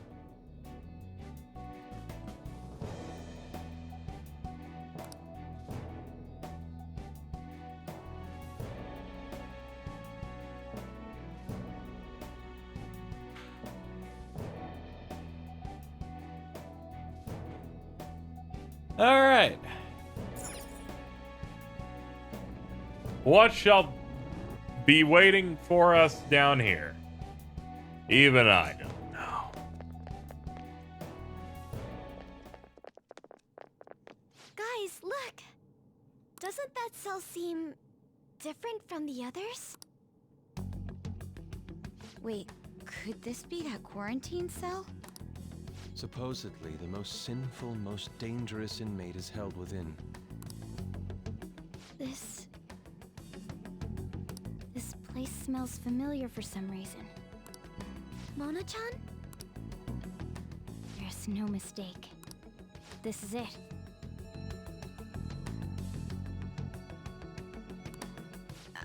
All right. What shall be waiting for us down here? Even I don't know. Guys, look! Doesn't that cell seem... different from the others? Wait, could this be that quarantine cell? Supposedly, the most sinful, most dangerous inmate is held within. This place smells familiar for some reason. Mona-chan? There's no mistake. This is it.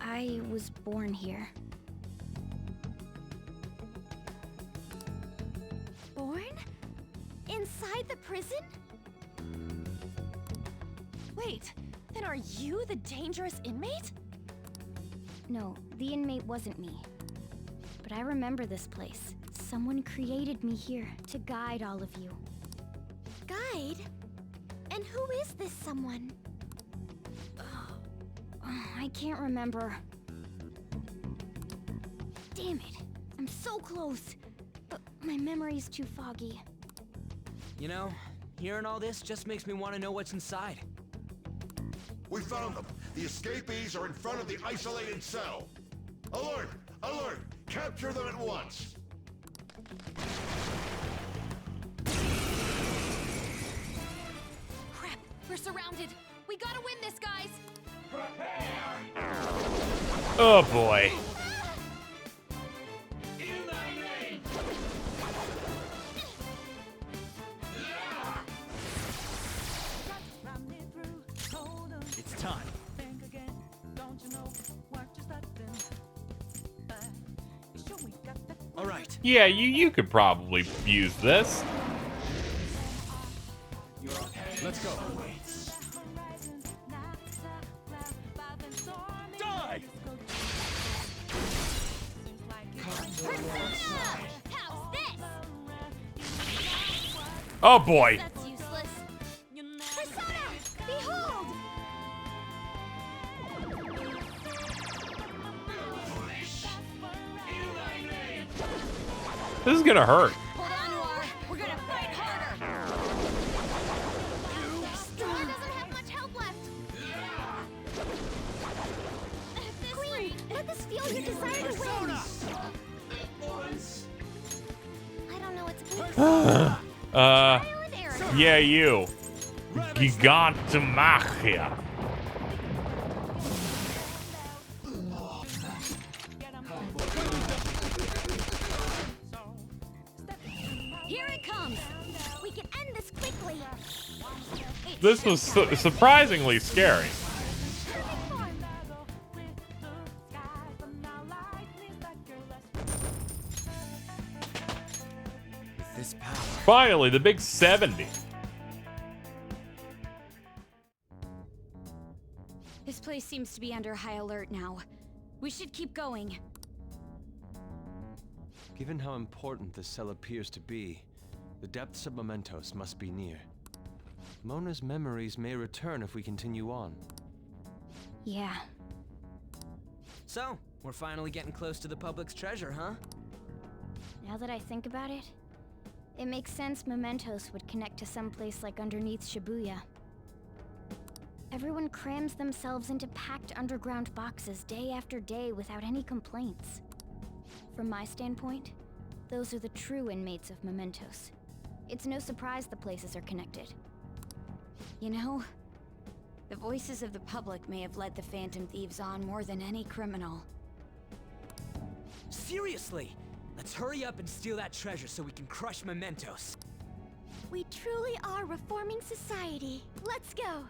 I was born here. Born? Inside the prison? Wait, then are you the dangerous inmate? No, the inmate wasn't me. But I remember this place. Someone created me here to guide all of you. Guide? And who is this someone? I can't remember. Damn it. I'm so close. But my memory's too foggy. You know, hearing all this just makes me want to know what's inside. We found them. The escapees are in front of the isolated cell. Alert! Alert! Capture them at once! We're surrounded. We gotta win this, guys. Oh boy. It's time. All right. Yeah, you could probably use this. Let's go. Die! How's this? Oh boy. That's useless. Persona! Behold! This is gonna hurt. Hold on, Noir. We're gonna fight harder. Persona doesn't have much help left. Queen, let this fuel your desire to win. I don't know what's Yeah, you. Gigantomachia. Here it comes. We can end this quickly. This was surprisingly scary. With this power. Finally, the big 70. This place seems to be under high alert now. We should keep going. Given how important this cell appears to be, the depths of Mementos must be near. Mona's memories may return if we continue on. Yeah. So, we're finally getting close to the public's treasure, huh? Now that I think about it, it makes sense Mementos would connect to some place like underneath Shibuya. Everyone crams themselves into packed underground boxes day after day without any complaints. From my standpoint, those are the true inmates of Mementos. It's no surprise the places are connected. You know, the voices of the public may have led the Phantom Thieves on more than any criminal. Seriously! Let's hurry up and steal that treasure so we can crush Mementos. We truly are reforming society. Let's go!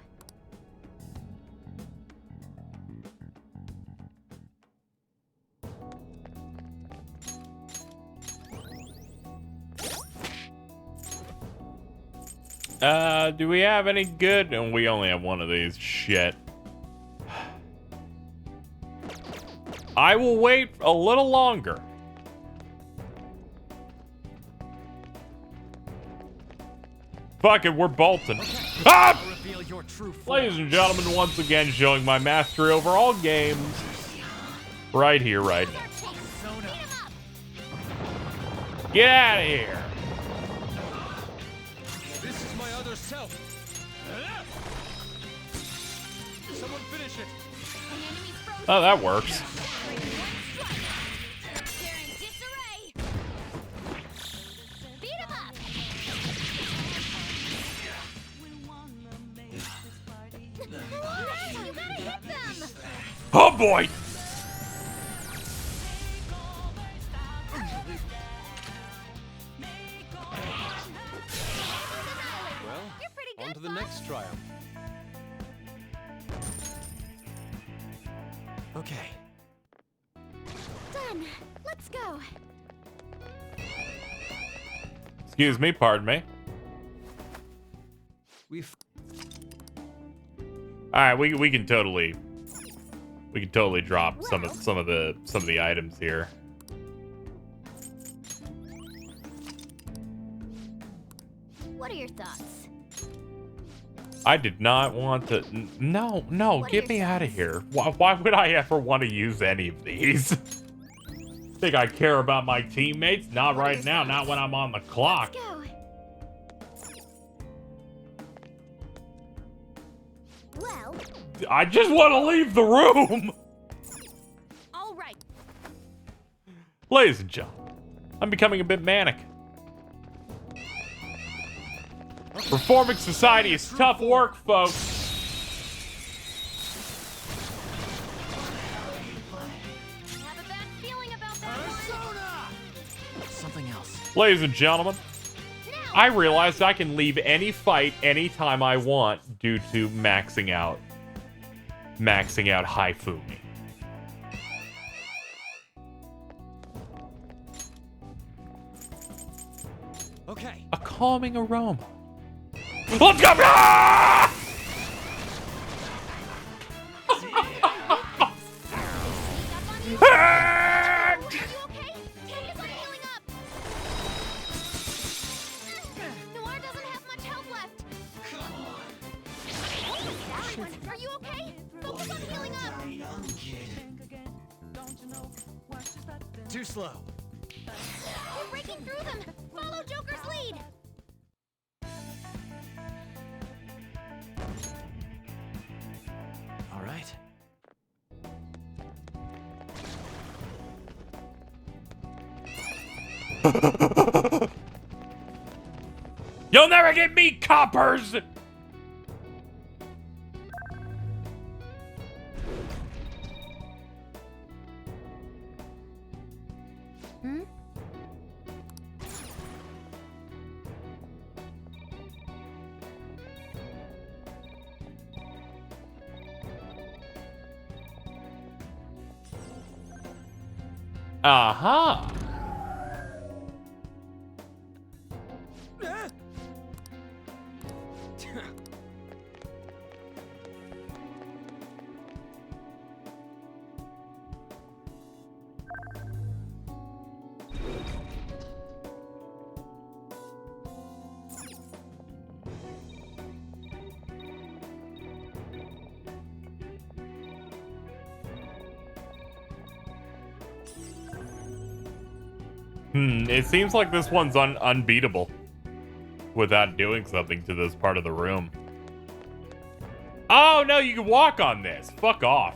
Do we have any good? And we only have one of these. Shit. I will wait a little longer. Fuck it, we're bolting. Ah! Ladies and gentlemen, once again showing my mastery over all games. Right here, right now. Get out of here. This is my other self. Someone finish it. Oh, that works. Oh boy! Well, on to the next triumph. Okay. Done. Let's go. Excuse me, pardon me. All right, we can totally drop some of the items here. What are your thoughts? I did not want to. No, get me out of here. Why would I ever want to use any of these? Think I care about my teammates? Not right now. Not when I'm on the clock. Let's go. Well, I just want to leave the room. all right. Ladies and gentlemen, I'm becoming a bit manic. Reforming society is tough work, folks. Something else. Ladies and gentlemen, I realized I can leave any fight anytime I want due to maxing out Haifumi. Okay. A calming aroma. Let's go! Ah! Are you okay? Focus on healing up. Too slow. We're breaking through them. Follow Joker's lead. All right. You'll never get me, coppers! Hmm? Aha! It seems like this one's unbeatable without doing something to this part of the room. Oh, no, you can walk on this. Fuck off.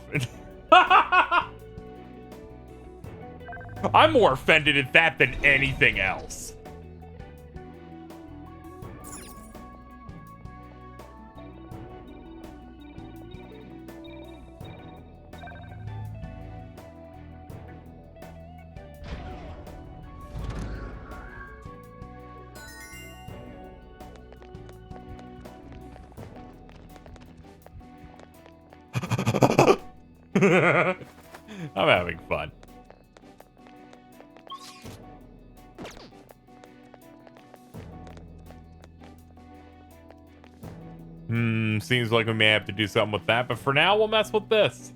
I'm more offended at that than anything else. I'm having fun. Seems like we may have to do something with that, but for now, we'll mess with this.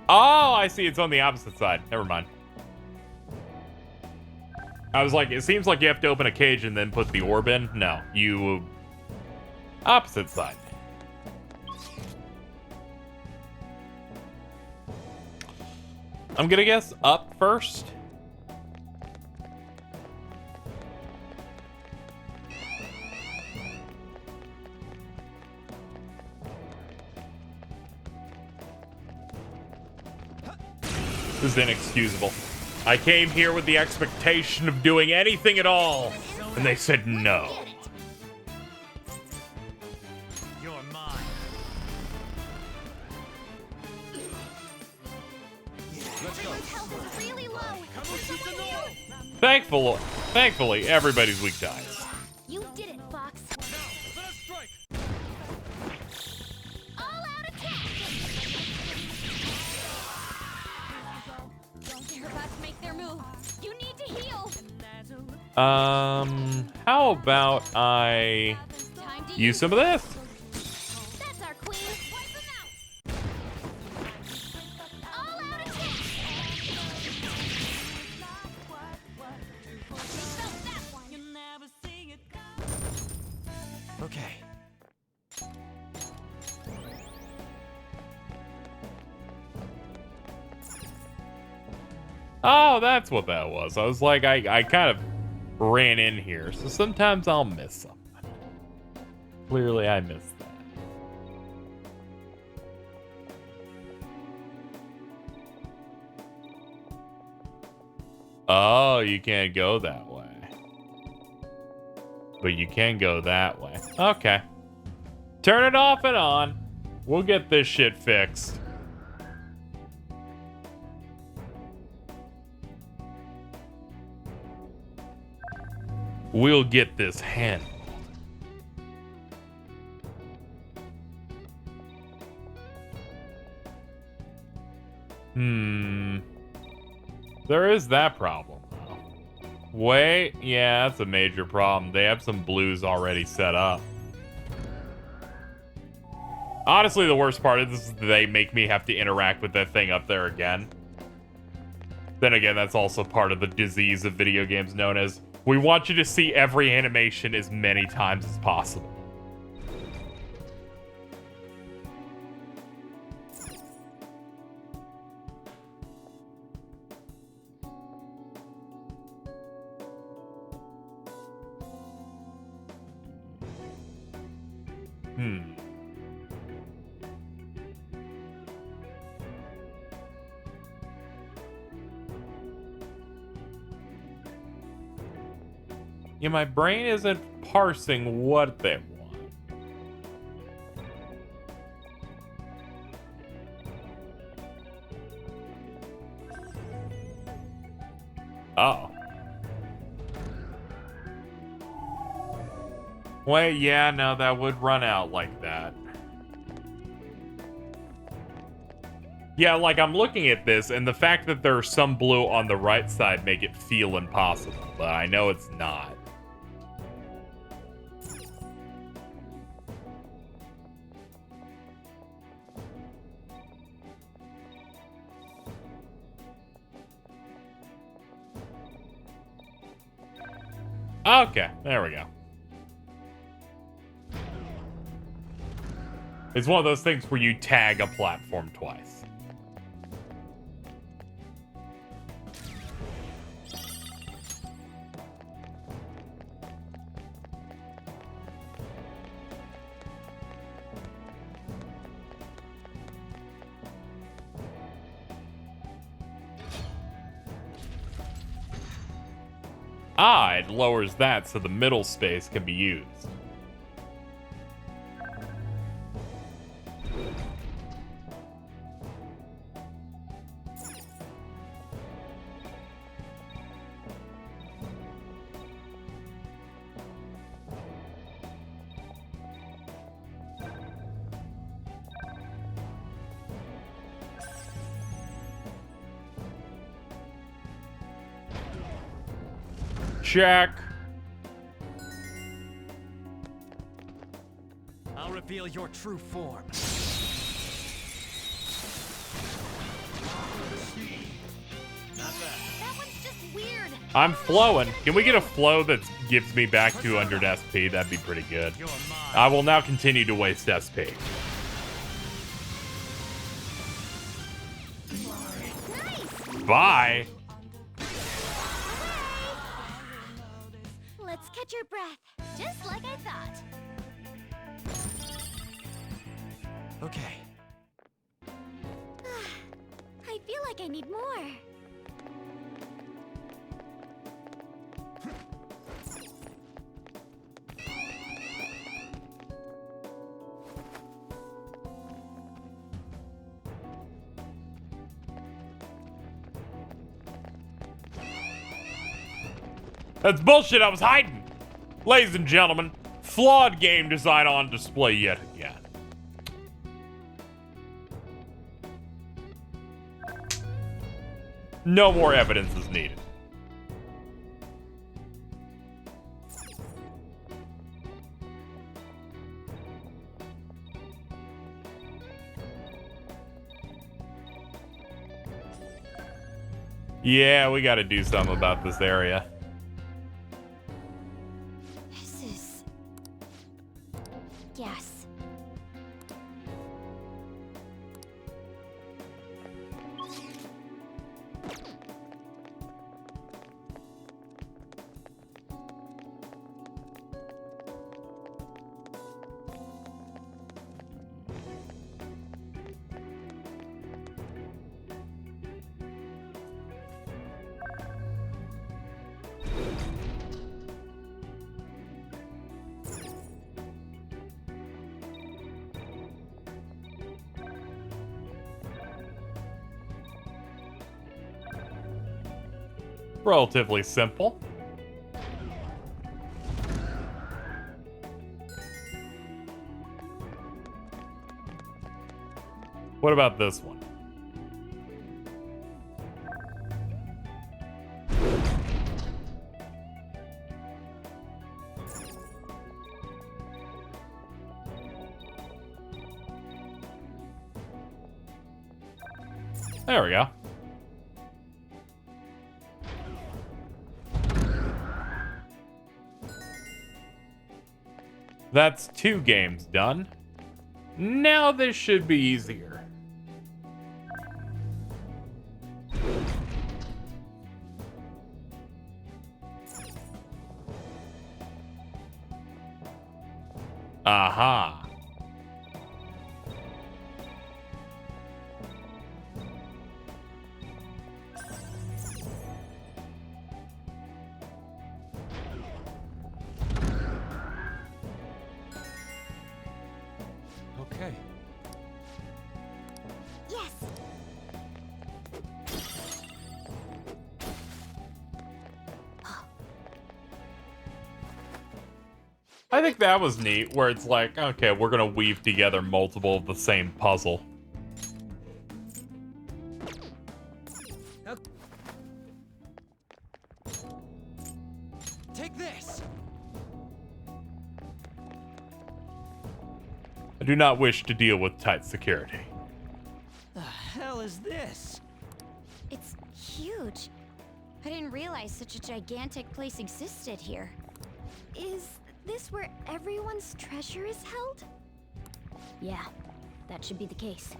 Oh, I see. It's on the opposite side. Never mind. I was like, it seems like you have to open a cage and then put the orb in. No, you... Opposite side. I'm gonna guess up first. This is inexcusable. I came here with the expectation of doing anything at all, and they said no. You're mine. Let's go. Really low. Thankfully, everybody's weak to ice. You did it, Fox. Let us strike. All out attack. They're about to make their move. You need to heal. How about I use some of this? That's our queen. Wipe them out. All out attack. Okay. Oh, that's what that was. I was like, I kind of ran in here, so sometimes I'll miss something. Clearly, I missed that. Oh, you can't go that way. But you can go that way. Okay. Turn it off and on. We'll get this shit fixed. We'll get this handled. There is that problem, though. Wait, yeah, that's a major problem. They have some blues already set up. Honestly, the worst part is they make me have to interact with that thing up there again. Then again, that's also part of the disease of video games known as we want you to see every animation as many times as possible. Yeah, my brain isn't parsing what they want. Oh. Wait, yeah, no, that would run out like that. Yeah, like I'm looking at this, and the fact that there's some blue on the right side make it feel impossible, but I know it's not. Okay, there we go. It's one of those things where you tag a platform twice. Ah, it lowers that so the middle space can be used. Check. I'll reveal your true form. Not bad. That one's just weird. I'm flowing. Can we get a flow that gives me back 200 SP? That'd be pretty good. I will now continue to waste SP. Nice. Bye. Let's catch your breath, just like I thought. Okay. I feel like I need more. That's bullshit. I was hiding. Ladies and gentlemen, flawed game design on display yet again. No more evidence is needed. Yeah, we gotta do something about this area. This is... Yes. Relatively simple. What about this one? There we go. That's 2 games done. Now this should be easier. Aha. Okay. Yes. I think that was neat, where it's like, okay, we're gonna weave together multiple of the same puzzle. Take this. I do not wish to deal with tight security. The hell is this? It's huge. I didn't realize such a gigantic place existed here. Is this where everyone's treasure is held? Yeah, that should be the case.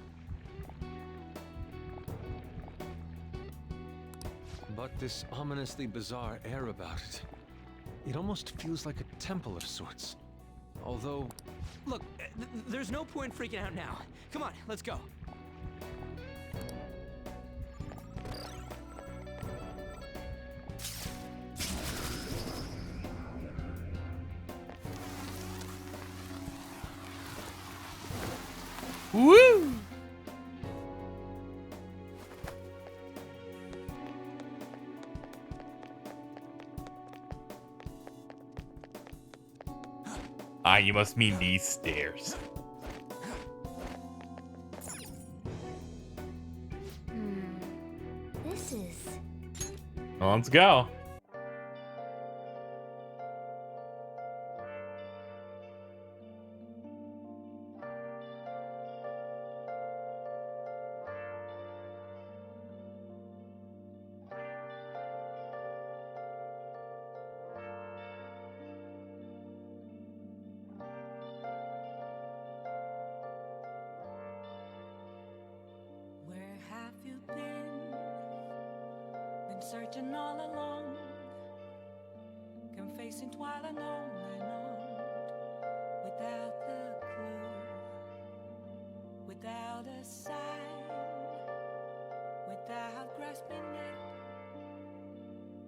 But this ominously bizarre air about it. It almost feels like a temple of sorts. Although... Look, there's no point freaking out now. Come on, let's go. Woo! Ah, you must mean these stairs. This is... Well, let's go. Where have you been? Been searching all along, confessing while and on and on, without a clue, without a sign, without grasping it.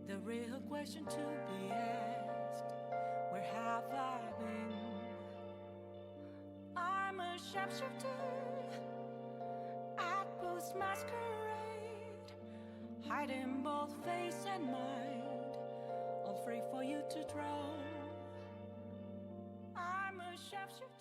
The real question to be asked: where have I been? I'm a sharpshooter. Masquerade, hiding both face and mind, all free for you to draw. I'm a sharpshooter.